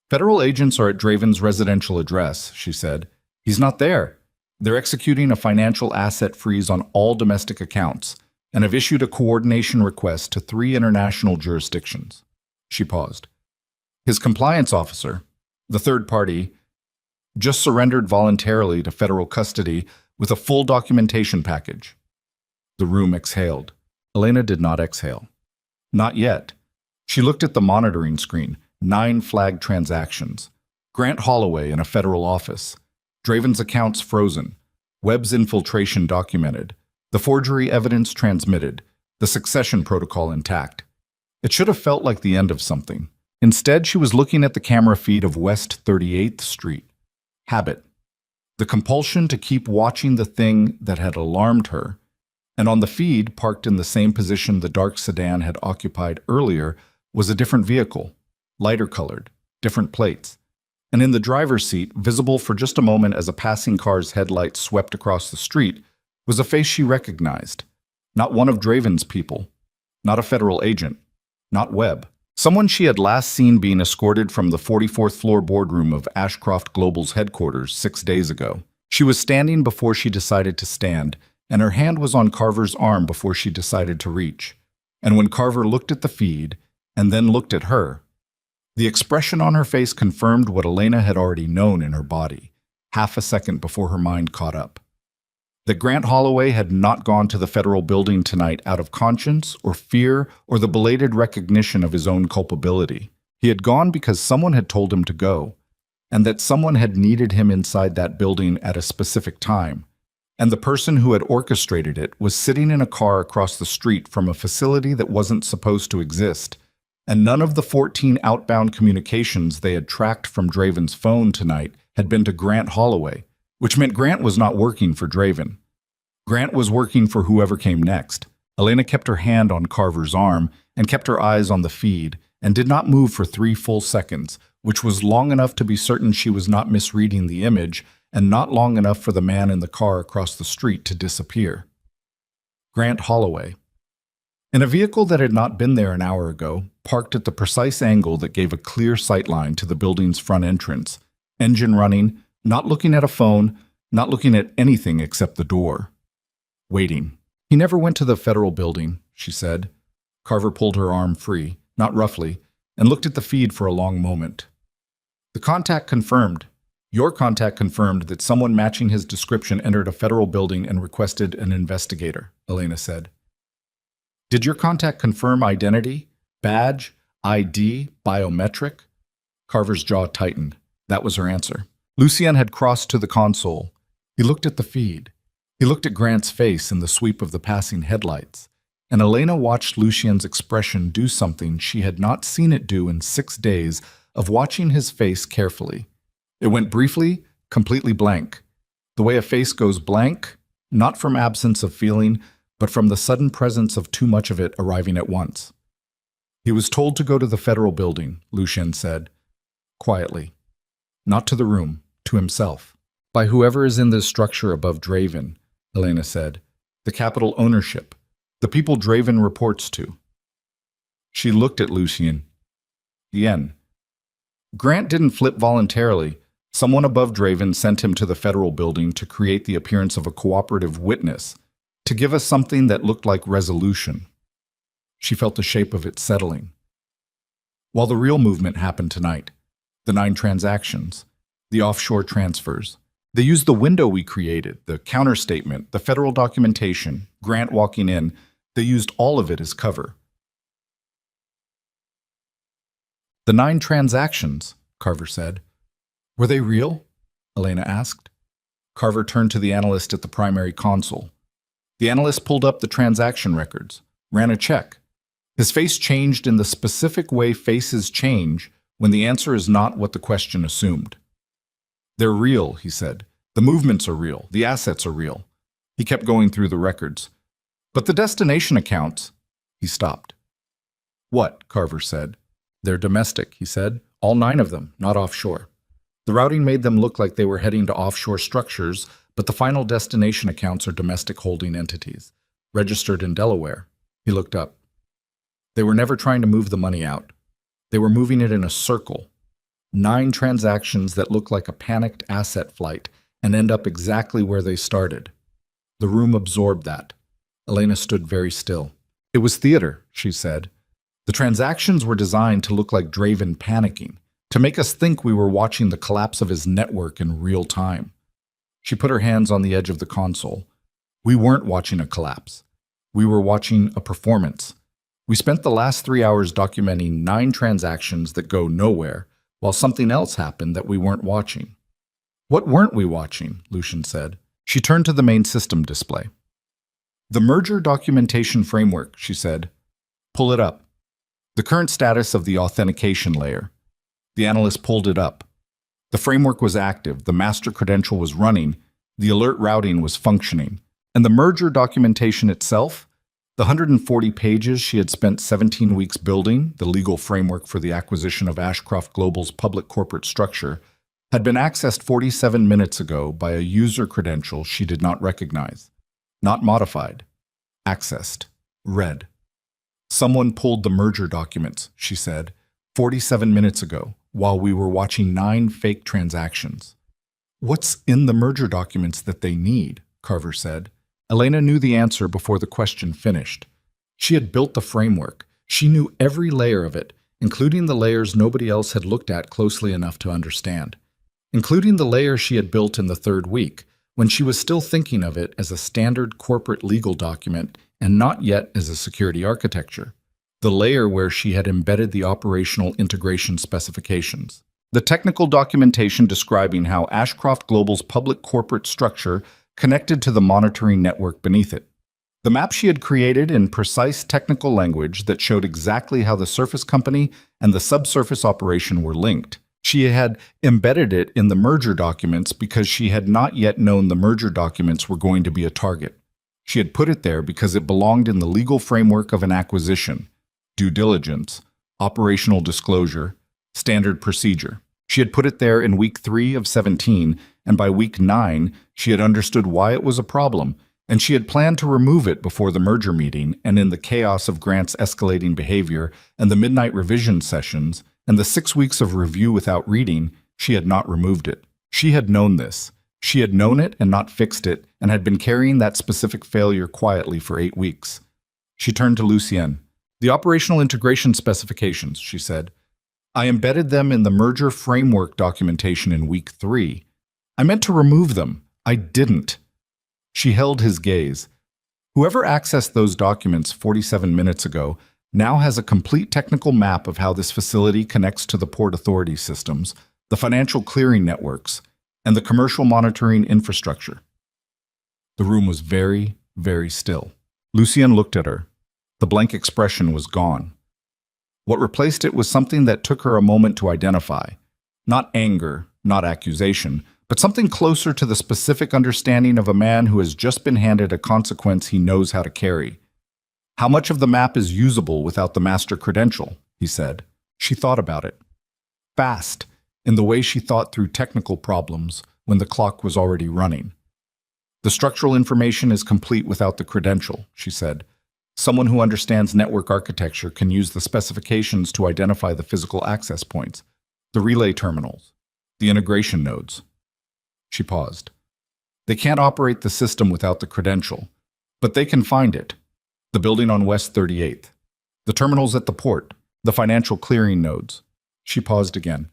"Federal agents are at Draven's residential address," she said. "He's not there. They're executing a financial asset freeze on all domestic accounts and have issued a coordination request to 3 international jurisdictions." She paused. "His compliance officer, the third party, just surrendered voluntarily to federal custody with a full documentation package." The room exhaled. Elena did not exhale. Not yet. She looked at the monitoring screen. 9 flagged transactions. Grant Holloway in a federal office. Draven's accounts frozen. Webb's infiltration documented. The forgery evidence transmitted. The succession protocol intact. It should have felt like the end of something. Instead, she was looking at the camera feed of West 38th Street. Habit. The compulsion to keep watching the thing that had alarmed her. And on the feed, parked in the same position the dark sedan had occupied earlier, was a different vehicle. Lighter colored, different plates. And in the driver's seat, visible for just a moment as a passing car's headlights swept across the street, was a face she recognized. Not one of Draven's people. Not a federal agent. Not Webb. Someone she had last seen being escorted from the 44th floor boardroom of Ashcroft Global's headquarters 6 days ago. She was standing before she decided to stand, and her hand was on Carver's arm before she decided to reach. And when Carver looked at the feed, and then looked at her, the expression on her face confirmed what Elena had already known in her body, half a second before her mind caught up. That Grant Holloway had not gone to the federal building tonight out of conscience or fear or the belated recognition of his own culpability. He had gone because someone had told him to go, and that someone had needed him inside that building at a specific time. And the person who had orchestrated it was sitting in a car across the street from a facility that wasn't supposed to exist. And none of the 14 outbound communications they had tracked from Draven's phone tonight had been to Grant Holloway, which meant Grant was not working for Draven. Grant was working for whoever came next. Elena kept her hand on Carver's arm and kept her eyes on the feed and did not move for 3 full seconds, which was long enough to be certain she was not misreading the image and not long enough for the man in the car across the street to disappear. Grant Holloway. In a vehicle that had not been there an hour ago, parked at the precise angle that gave a clear sightline to the building's front entrance, engine running, not looking at a phone, not looking at anything except the door. Waiting. "He never went to the federal building," she said. Carver pulled her arm free, not roughly, and looked at the feed for a long moment. "The contact confirmed. Your contact confirmed that someone matching his description entered a federal building and requested an investigator," Elena said. "Did your contact confirm identity, badge, ID, biometric?" Carver's jaw tightened. That was her answer. Lucien had crossed to the console. He looked at the feed. He looked at Grant's face in the sweep of the passing headlights. And Elena watched Lucien's expression do something she had not seen it do in 6 days of watching his face carefully. It went briefly, completely blank. The way a face goes blank, not from absence of feeling, but from the sudden presence of too much of it arriving at once. "He was told to go to the federal building," Lucien said, quietly. "Not to the room, to himself. By whoever is in this structure above Draven," Elena said. "The capital ownership. The people Draven reports to." She looked at Lucien. "Yen. Grant didn't flip voluntarily. Someone above Draven sent him to the federal building to create the appearance of a cooperative witness, to give us something that looked like resolution." She felt the shape of it settling. While the real movement happened tonight, the 9 transactions, the offshore transfers. They used the window we created, the counterstatement, the federal documentation, Grant walking in. They used all of it as cover. "The 9 transactions," Carver said. "Were they real?" Elena asked. Carver turned to the analyst at the primary console. The analyst pulled up the transaction records, ran a check. His face changed in the specific way faces change when the answer is not what the question assumed. "They're real," he said. "The movements are real. The assets are real." He kept going through the records. "But the destination accounts—" He stopped. "What?" Carver said. "They're domestic," he said. "All 9 of them, not offshore." The routing made them look like they were heading to offshore structures, but the final destination accounts are domestic holding entities, registered in Delaware. He looked up. They were never trying to move the money out. They were moving it in a circle. 9 transactions that look like a panicked asset flight and end up exactly where they started. The room absorbed that. Elena stood very still. It was theater, she said. The transactions were designed to look like Draven panicking, to make us think we were watching the collapse of his network in real time. She put her hands on the edge of the console. We weren't watching a collapse. We were watching a performance. We spent the last 3 hours documenting 9 transactions that go nowhere, while something else happened that we weren't watching. What weren't we watching? Lucian said. She turned to the main system display. The merger documentation framework, she said. Pull it up. The current status of the authentication layer. The analyst pulled it up. The framework was active, the master credential was running, the alert routing was functioning. And the merger documentation itself, the 140 pages she had spent 17 weeks building, the legal framework for the acquisition of Ashcroft Global's public corporate structure, had been accessed 47 minutes ago by a user credential she did not recognize. Not modified. Accessed. Read. Someone pulled the merger documents, she said, 47 minutes ago, while we were watching 9 fake transactions. What's in the merger documents that they need? Carver said. Elena knew the answer before the question finished. She had built the framework. She knew every layer of it, including the layers nobody else had looked at closely enough to understand. Including the layer she had built in the 3rd week, when she was still thinking of it as a standard corporate legal document and not yet as a security architecture. The layer where she had embedded the operational integration specifications. The technical documentation describing how Ashcroft Global's public corporate structure connected to the monitoring network beneath it. The map she had created in precise technical language that showed exactly how the surface company and the subsurface operation were linked. She had embedded it in the merger documents because she had not yet known the merger documents were going to be a target. She had put it there because it belonged in the legal framework of an acquisition, due diligence, operational disclosure, standard procedure. She had put it there in week 3 of 17, and by week 9, she had understood why it was a problem, and she had planned to remove it before the merger meeting, and in the chaos of Grant's escalating behavior and the midnight revision sessions, and the 6 weeks of review without reading, she had not removed it. She had known this. She had known it and not fixed it, and had been carrying that specific failure quietly for 8 weeks. She turned to Lucien. The operational integration specifications, she said. I embedded them in the merger framework documentation in week 3. I meant to remove them. I didn't. She held his gaze. Whoever accessed those documents 47 minutes ago now has a complete technical map of how this facility connects to the Port Authority systems, the financial clearing networks, and the commercial monitoring infrastructure. The room was very, very still. Lucien looked at her. The blank expression was gone. What replaced it was something that took her a moment to identify. Not anger, not accusation, but something closer to the specific understanding of a man who has just been handed a consequence he knows how to carry. How much of the map is usable without the master credential? He said. She thought about it. Fast, in the way she thought through technical problems when the clock was already running. The structural information is complete without the credential, she said. Someone who understands network architecture can use the specifications to identify the physical access points, the relay terminals, the integration nodes. She paused. They can't operate the system without the credential, but they can find it. The building on West 38th, the terminals at the port, the financial clearing nodes. She paused again.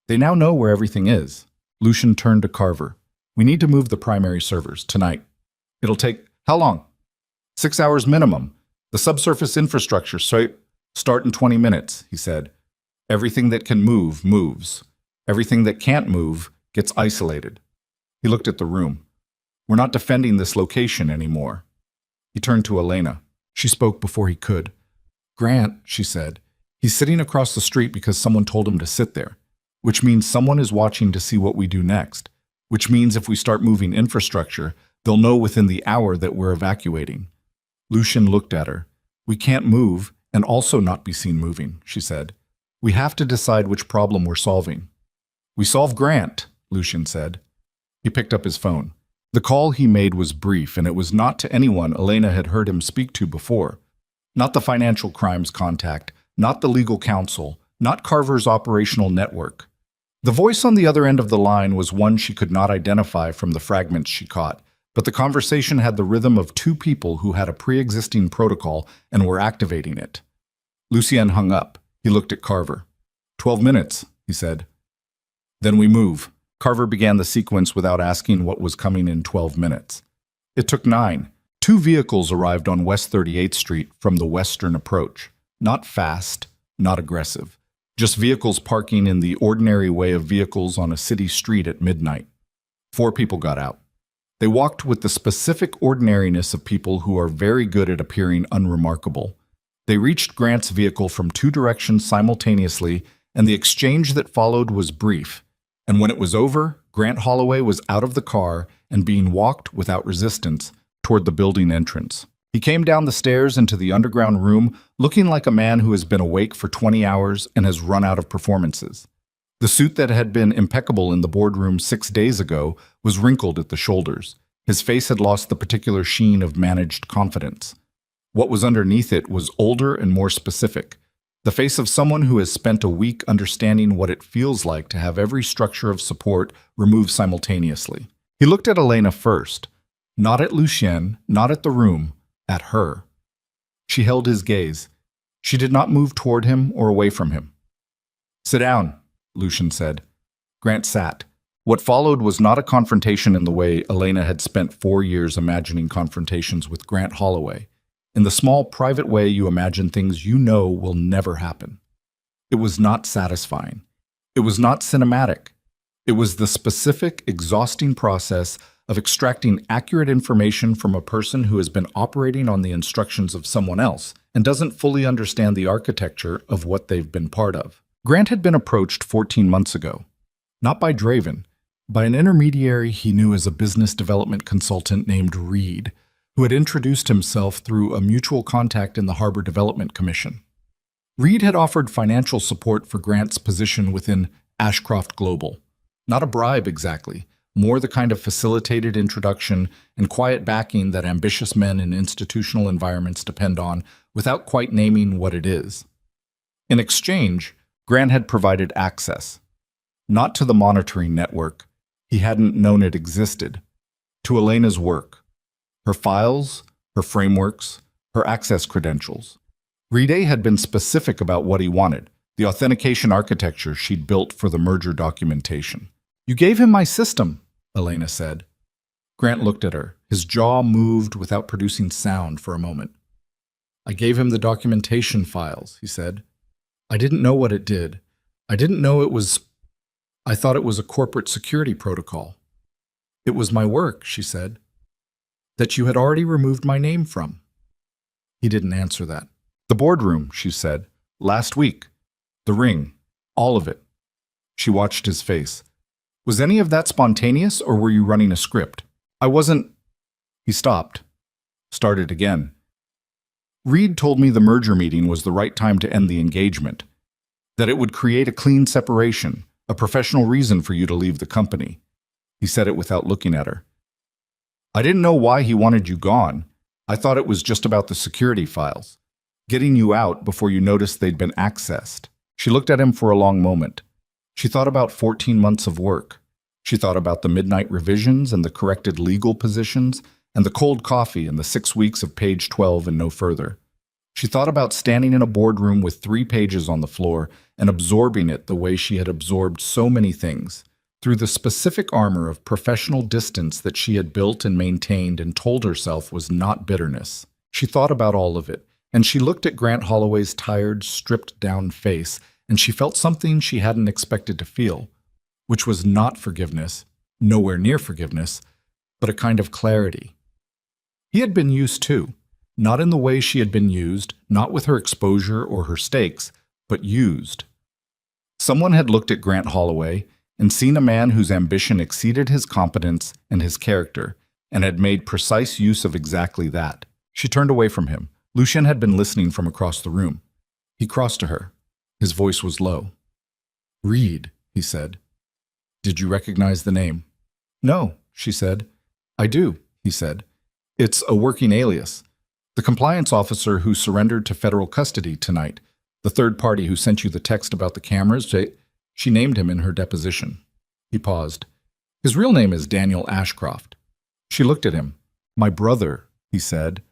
They now know where everything is. Lucian turned to Carver. We need to move the primary servers tonight. It'll take, how long? 6 hours minimum. The subsurface infrastructure start in 20 minutes, he said. Everything that can move, moves. Everything that can't move gets isolated. He looked at the room. We're not defending this location anymore. He turned to Elena. She spoke before he could. Grant, she said, he's sitting across the street because someone told him to sit there, which means someone is watching to see what we do next, which means if we start moving infrastructure, they'll know within the hour that we're evacuating. Lucian looked at her. We can't move and also not be seen moving, she said. We have to decide which problem we're solving. We solve Grant, Lucian said. He picked up his phone. The call he made was brief, and it was not to anyone Elena had heard him speak to before. Not the financial crimes contact, not the legal counsel, not Carver's operational network. The voice on the other end of the line was one she could not identify from the fragments she caught, but the conversation had the rhythm of two people who had a pre-existing protocol and were activating it. Lucien hung up. He looked at Carver. 12 minutes, he said. Then we move. Carver began the sequence without asking what was coming in 12 minutes. It took 9. 2 vehicles arrived on West 38th Street from the western approach. Not fast, not aggressive. Just vehicles parking in the ordinary way of vehicles on a city street at midnight. 4 people got out. They walked with the specific ordinariness of people who are very good at appearing unremarkable. They reached Grant's vehicle from 2 directions simultaneously, and the exchange that followed was brief. And when it was over, Grant Holloway was out of the car and being walked without resistance toward the building entrance. He came down the stairs into the underground room looking like a man who has been awake for 20 hours and has run out of performances. The suit that had been impeccable in the boardroom 6 days ago was wrinkled at the shoulders. His face had lost the particular sheen of managed confidence. What was underneath it was older and more specific. The face of someone who has spent a week understanding what it feels like to have every structure of support removed simultaneously. He looked at Elena first, not at Lucien, not at the room, at her. She held his gaze. She did not move toward him or away from him. Sit down, Lucien said. Grant sat. What followed was not a confrontation in the way Elena had spent 4 years imagining confrontations with Grant Holloway. In the small, private way you imagine things you know will never happen. It was not satisfying. It was not cinematic. It was the specific, exhausting process of extracting accurate information from a person who has been operating on the instructions of someone else and doesn't fully understand the architecture of what they've been part of. Grant had been approached 14 months ago, not by Draven, by an intermediary he knew as a business development consultant named Reed, who had introduced himself through a mutual contact in the Harbor Development Commission. Reed had offered financial support for Grant's position within Ashcroft Global. Not a bribe exactly, more the kind of facilitated introduction and quiet backing that ambitious men in institutional environments depend on without quite naming what it is. In exchange, Grant had provided access, not to the monitoring network, he hadn't known it existed, to Elena's work, her files, her frameworks, her access credentials. Reed had been specific about what he wanted, the authentication architecture she'd built for the merger documentation. You gave him my system, Elena said. Grant looked at her. His jaw moved without producing sound for a moment. I gave him the documentation files, he said. I didn't know what it did. I thought it was a corporate security protocol. It was my work, she said, that you had already removed my name from. He didn't answer that. The boardroom, she said. Last week. The ring. All of it. She watched his face. Was any of that spontaneous, or were you running a script? I wasn't. He stopped. Started again. Reed told me the merger meeting was the right time to end the engagement. That it would create a clean separation, a professional reason for you to leave the company. He said it without looking at her. I didn't know why he wanted you gone. I thought it was just about the security files. Getting you out before you noticed they'd been accessed. She looked at him for a long moment. She thought about 14 months of work. She thought about the midnight revisions and the corrected legal positions and the cold coffee and the 6 weeks of page 12 and no further. She thought about standing in a boardroom with 3 pages on the floor and absorbing it the way she had absorbed so many things, through the specific armor of professional distance that she had built and maintained and told herself was not bitterness. She thought about all of it, and she looked at Grant Holloway's tired, stripped-down face, and she felt something she hadn't expected to feel, which was not forgiveness, nowhere near forgiveness, but a kind of clarity. He had been used too, not in the way she had been used, not with her exposure or her stakes, but used. Someone had looked at Grant Holloway and seen a man whose ambition exceeded his competence and his character, and had made precise use of exactly that. She turned away from him. Lucien had been listening from across the room. He crossed to her. His voice was low. Reed, he said. Did you recognize the name? No, she said. I do, he said. It's a working alias. The compliance officer who surrendered to federal custody tonight. The third party who sent you the text about the cameras. She named him in her deposition. He paused. His real name is Daniel Ashcroft. She looked at him. My brother, he said.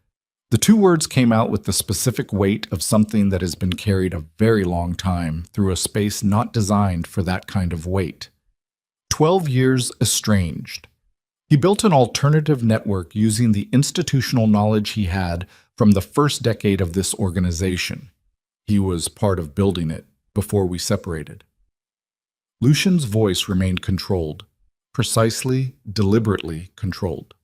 The two words came out with the specific weight of something that has been carried a very long time through a space not designed for that kind of weight. 12 years estranged. He built an alternative network using the institutional knowledge he had from the first decade of this organization. He was part of building it before we separated. Lucian's voice remained controlled, precisely, deliberately controlled.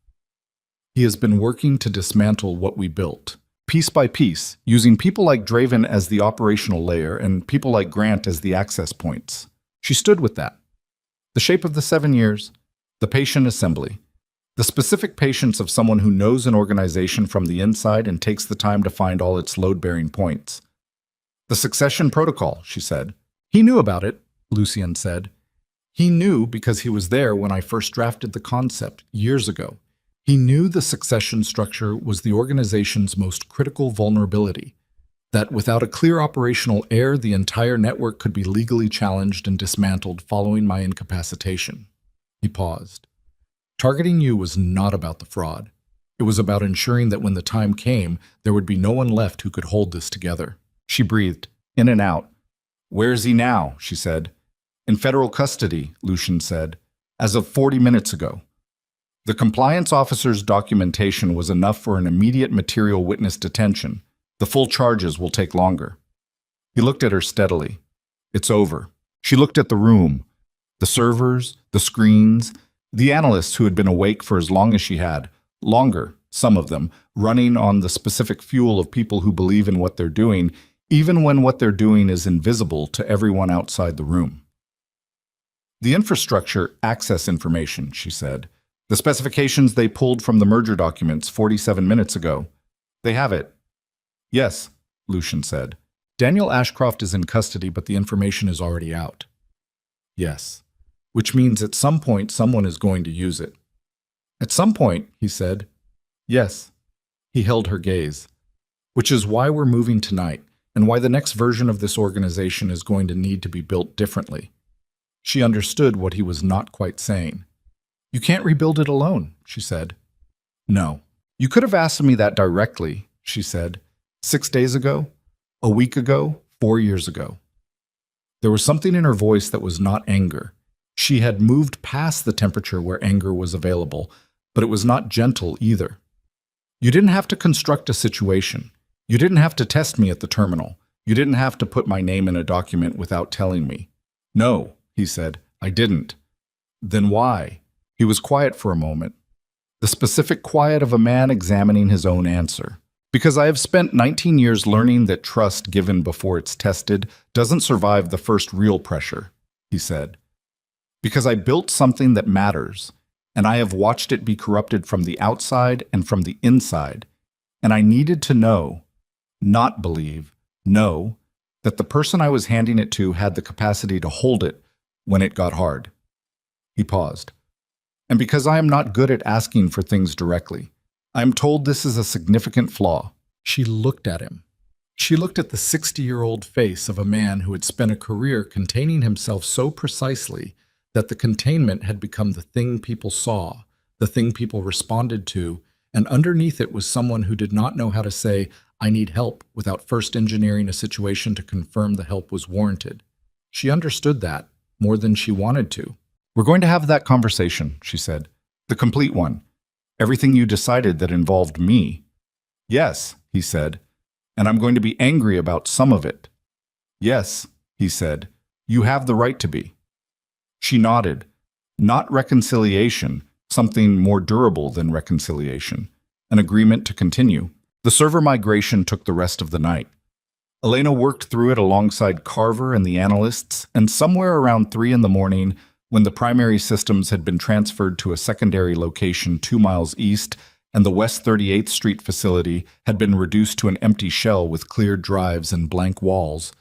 He has been working to dismantle what we built, piece by piece, using people like Draven as the operational layer and people like Grant as the access points. She stood with that. The shape of the 7 years, the patient assembly, the specific patience of someone who knows an organization from the inside and takes the time to find all its load-bearing points. The succession protocol, she said. He knew about it, Lucian said. He knew because he was there when I first drafted the concept years ago. He knew the succession structure was the organization's most critical vulnerability, that without a clear operational air, the entire network could be legally challenged and dismantled following my incapacitation. He paused. Targeting you was not about the fraud. It was about ensuring that when the time came, there would be no one left who could hold this together. She breathed, in and out. Where is he now? She said. In federal custody, Lucian said, as of 40 minutes ago. The compliance officer's documentation was enough for an immediate material witness detention. The full charges will take longer. He looked at her steadily. It's over. She looked at the room, the servers, the screens, the analysts who had been awake for as long as she had, longer, some of them, running on the specific fuel of people who believe in what they're doing, even when what they're doing is invisible to everyone outside the room. The infrastructure access information, she said. The specifications they pulled from the merger documents 47 minutes ago. They have it. Yes, Lucian said. Daniel Ashcroft is in custody, but the information is already out. Yes, which means at some point someone is going to use it. At some point, he said. Yes. He held her gaze. Which is why we're moving tonight, and why the next version of this organization is going to need to be built differently. She understood what he was not quite saying. You can't rebuild it alone, she said. No. You could have asked me that directly, she said. 6 days ago, a week ago, 4 years ago. There was something in her voice that was not anger. She had moved past the temperature where anger was available, but it was not gentle either. You didn't have to construct a situation. You didn't have to test me at the terminal. You didn't have to put my name in a document without telling me. No, he said, I didn't. Then why? He was quiet for a moment. The specific quiet of a man examining his own answer. Because I have spent 19 years learning that trust given before it's tested doesn't survive the first real pressure, he said. Because I built something that matters, and I have watched it be corrupted from the outside and from the inside, and I needed to know, not believe, know, that the person I was handing it to had the capacity to hold it when it got hard. He paused. And because I am not good at asking for things directly, I am told this is a significant flaw. She looked at him. She looked at the 60-year-old face of a man who had spent a career containing himself so precisely that the containment had become the thing people saw, the thing people responded to, and underneath it was someone who did not know how to say, I need help, without first engineering a situation to confirm the help was warranted. She understood that more than she wanted to. We're going to have that conversation, she said. The complete one. Everything you decided that involved me. Yes, he said. And I'm going to be angry about some of it. Yes, he said. You have the right to be. She nodded. Not reconciliation, something more durable than reconciliation. An agreement to continue. The server migration took the rest of the night. Elena worked through it alongside Carver and the analysts, and somewhere around 3 a.m, when the primary systems had been transferred to a secondary location 2 miles east, and the West 38th Street facility had been reduced to an empty shell with cleared drives and blank walls,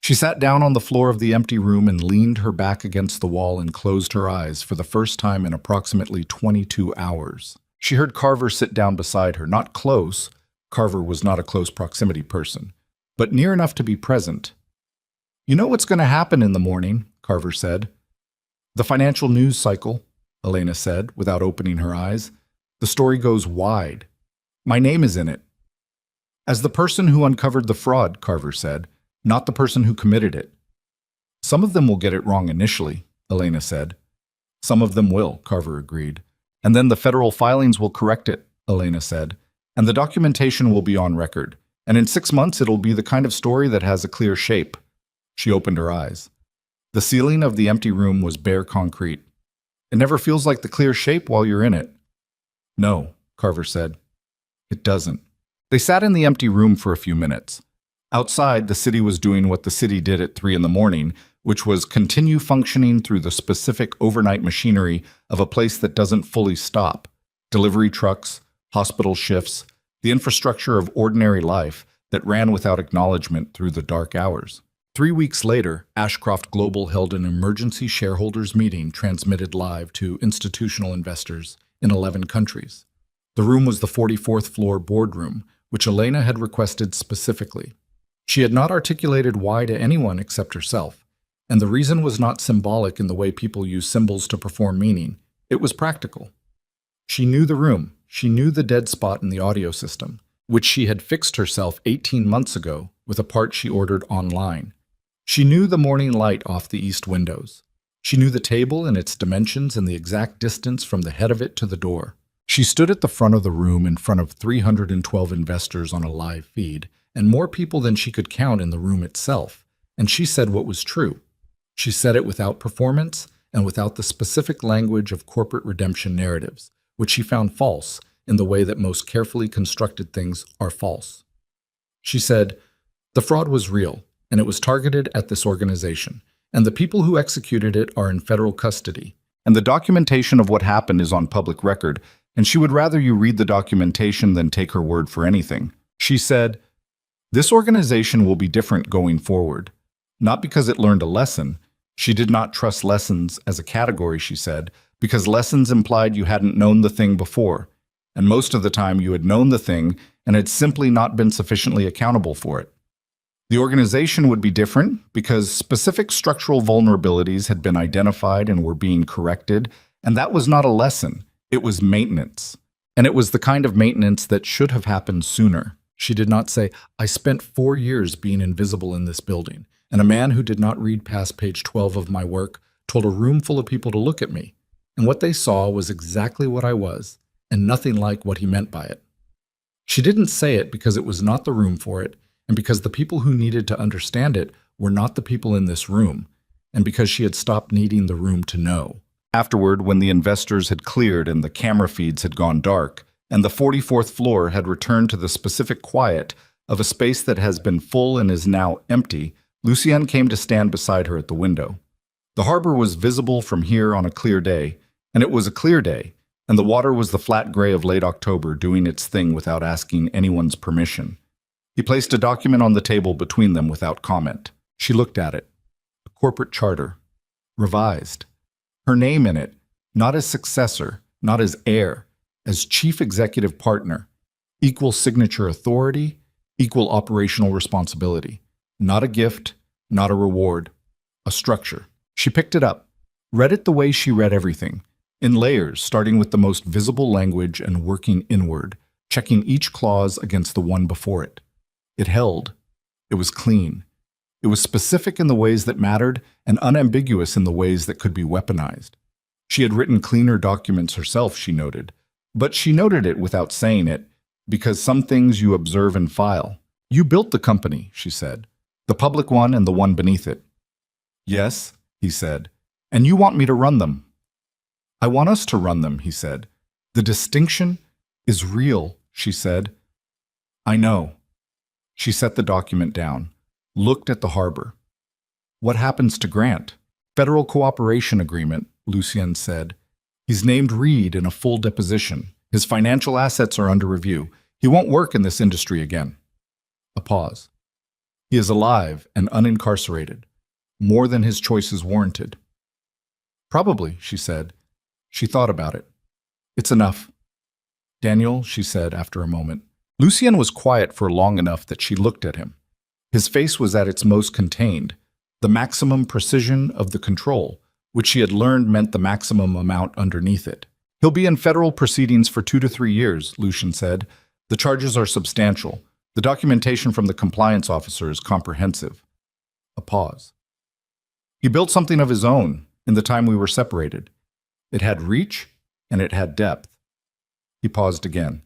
She sat down on the floor of the empty room and leaned her back against the wall and closed her eyes for the first time in approximately 22 hours. She heard Carver sit down beside her, not close. Carver was not a close proximity person, but near enough to be present. "You know what's going to happen in the morning," Carver said. "The financial news cycle," Elena said, without opening her eyes. "The story goes wide. My name is in it." "As the person who uncovered the fraud," Carver said, "not the person who committed it." "Some of them will get it wrong initially," Elena said. "Some of them will," Carver agreed. "And then the federal filings will correct it," Elena said. "And the documentation will be on record. And in 6 months it'll be the kind of story that has a clear shape." She opened her eyes. The ceiling of the empty room was bare concrete. "It never feels like the clear shape while you're in it." "No," Carver said. "It doesn't." They sat in the empty room for a few minutes. Outside, the city was doing what the city did at 3 in the morning, which was continue functioning through the specific overnight machinery of a place that doesn't fully stop. Delivery trucks, hospital shifts, the infrastructure of ordinary life that ran without acknowledgement through the dark hours. 3 weeks later, Ashcroft Global held an emergency shareholders meeting transmitted live to institutional investors in 11 countries. The room was the 44th floor boardroom, which Elena had requested specifically. She had not articulated why to anyone except herself, and the reason was not symbolic in the way people use symbols to perform meaning. It was practical. She knew the room. She knew the dead spot in the audio system, which she had fixed herself 18 months ago with a part she ordered online. She knew the morning light off the east windows. She knew the table and its dimensions and the exact distance from the head of it to the door. She stood at the front of the room in front of 312 investors on a live feed, and more people than she could count in the room itself, and she said what was true. She said it without performance and without the specific language of corporate redemption narratives, which she found false in the way that most carefully constructed things are false. She said, "The fraud was real, and it was targeted at this organization, and the people who executed it are in federal custody, and the documentation of what happened is on public record, and she would rather you read the documentation than take her word for anything." She said, "This organization will be different going forward. Not because it learned a lesson. She did not trust lessons as a category," she said, "because lessons implied you hadn't known the thing before, and most of the time you had known the thing and had simply not been sufficiently accountable for it. The organization would be different because specific structural vulnerabilities had been identified and were being corrected, and that was not a lesson. It was maintenance. And it was the kind of maintenance that should have happened sooner." She did not say, "I spent 4 years being invisible in this building, and a man who did not read past page 12 of my work told a room full of people to look at me, and what they saw was exactly what I was, and nothing like what he meant by it." She didn't say it because it was not the room for it, and because the people who needed to understand it were not the people in this room, and because she had stopped needing the room to know. Afterward, when the investors had cleared and the camera feeds had gone dark, and the 44th floor had returned to the specific quiet of a space that has been full and is now empty, Lucienne came to stand beside her at the window. The harbor was visible from here on a clear day, and it was a clear day, and the water was the flat gray of late October doing its thing without asking anyone's permission. He placed a document on the table between them without comment. She looked at it. A corporate charter. Revised. Her name in it, not as successor, not as heir, as chief executive partner. Equal signature authority, equal operational responsibility. Not a gift, not a reward. A structure. She picked it up, read it the way she read everything, in layers, starting with the most visible language and working inward, checking each clause against the one before it. It held. It was clean. It was specific in the ways that mattered and unambiguous in the ways that could be weaponized. She had written cleaner documents herself, she noted, but she noted it without saying it, because some things you observe and file. "You built the company," she said, "the public one and the one beneath it." "Yes," he said, "and you want me to run them." "I want us to run them," he said. "The distinction is real," she said. "I know." She set the document down, looked at the harbor. "What happens to Grant?" "Federal cooperation agreement," Lucienne said. "He's named Reed in a full deposition. His financial assets are under review. He won't work in this industry again." A pause. He is alive and unincarcerated, more than his choices warranted. Probably, she said. She thought about it. It's enough. Daniel, she said after a moment. Lucien was quiet for long enough that she looked at him. His face was at its most contained, the maximum precision of the control, which she had learned meant the maximum amount underneath it. He'll be in federal proceedings for 2 to 3 years, Lucien said. The charges are substantial. The documentation from the compliance officer is comprehensive. A pause. He built something of his own in the time we were separated. It had reach and it had depth. He paused again.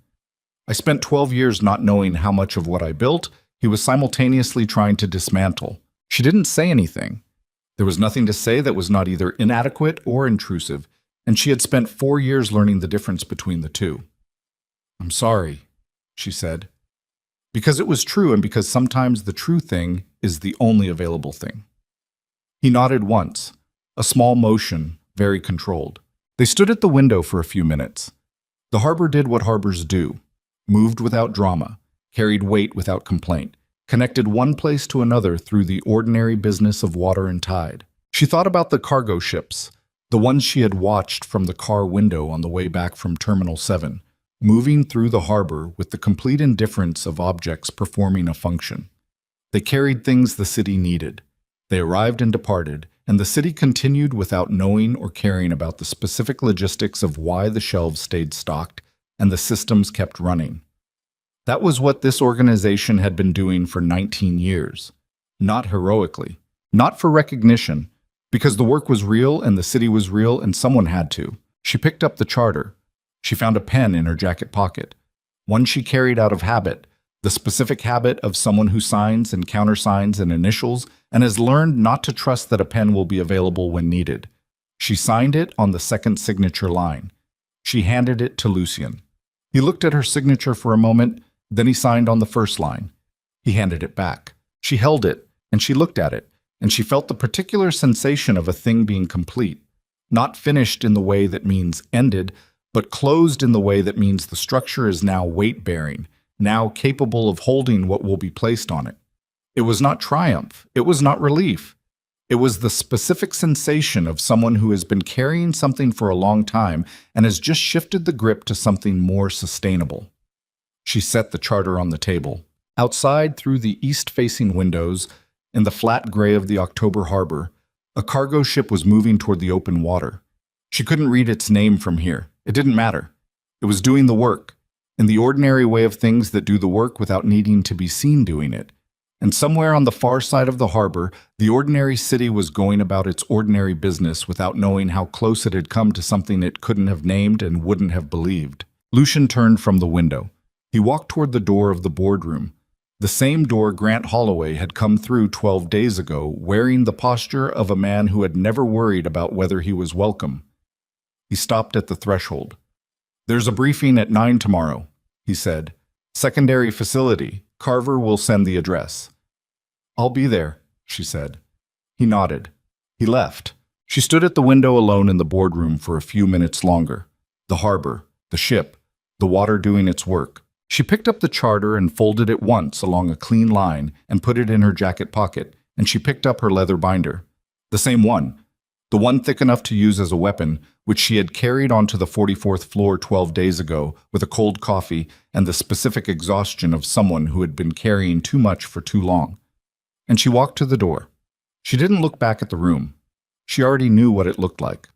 I spent 12 years not knowing how much of what I built he was simultaneously trying to dismantle. She didn't say anything. There was nothing to say that was not either inadequate or intrusive, and she had spent 4 years learning the difference between the two. I'm sorry, she said. Because it was true and because sometimes the true thing is the only available thing. He nodded once, a small motion, very controlled. They stood at the window for a few minutes. The harbor did what harbors do, moved without drama, carried weight without complaint, connected one place to another through the ordinary business of water and tide. She thought about the cargo ships, the ones she had watched from the car window on the way back from Terminal 7, moving through the harbor with the complete indifference of objects performing a function. They carried things the city needed. They arrived and departed, and the city continued without knowing or caring about the specific logistics of why the shelves stayed stocked and the systems kept running. That was what this organization had been doing for 19 years. Not heroically, not for recognition, because the work was real and the city was real and someone had to. She picked up the charter. She found a pen in her jacket pocket, one she carried out of habit, the specific habit of someone who signs and countersigns and initials and has learned not to trust that a pen will be available when needed. She signed it on the second signature line. She handed it to Lucien. He looked at her signature for a moment, then he signed on the first line. He handed it back. She held it, and she looked at it, and she felt the particular sensation of a thing being complete, not finished in the way that means ended, but closed in the way that means the structure is now weight-bearing, now capable of holding what will be placed on it. It was not triumph. It was not relief. It was the specific sensation of someone who has been carrying something for a long time and has just shifted the grip to something more sustainable. She set the charter on the table. Outside, through the east-facing windows, in the flat gray of the October harbor, a cargo ship was moving toward the open water. She couldn't read its name from here. It didn't matter. It was doing the work, in the ordinary way of things that do the work without needing to be seen doing it. And somewhere on the far side of the harbor, the ordinary city was going about its ordinary business without knowing how close it had come to something it couldn't have named and wouldn't have believed. Lucien turned from the window. He walked toward the door of the boardroom, the same door Grant Holloway had come through 12 days ago, wearing the posture of a man who had never worried about whether he was welcome. He stopped at the threshold. There's a briefing at 9 tomorrow, he said. Secondary facility. Carver will send the address. I'll be there, she said. He nodded. He left. She stood at the window alone in the boardroom for a few minutes longer. The harbor, the ship, the water doing its work. She picked up the charter and folded it once along a clean line and put it in her jacket pocket, and she picked up her leather binder. The same one, the one thick enough to use as a weapon, which she had carried onto the 44th floor 12 days ago with a cold coffee and the specific exhaustion of someone who had been carrying too much for too long. And she walked to the door. She didn't look back at the room. She already knew what it looked like.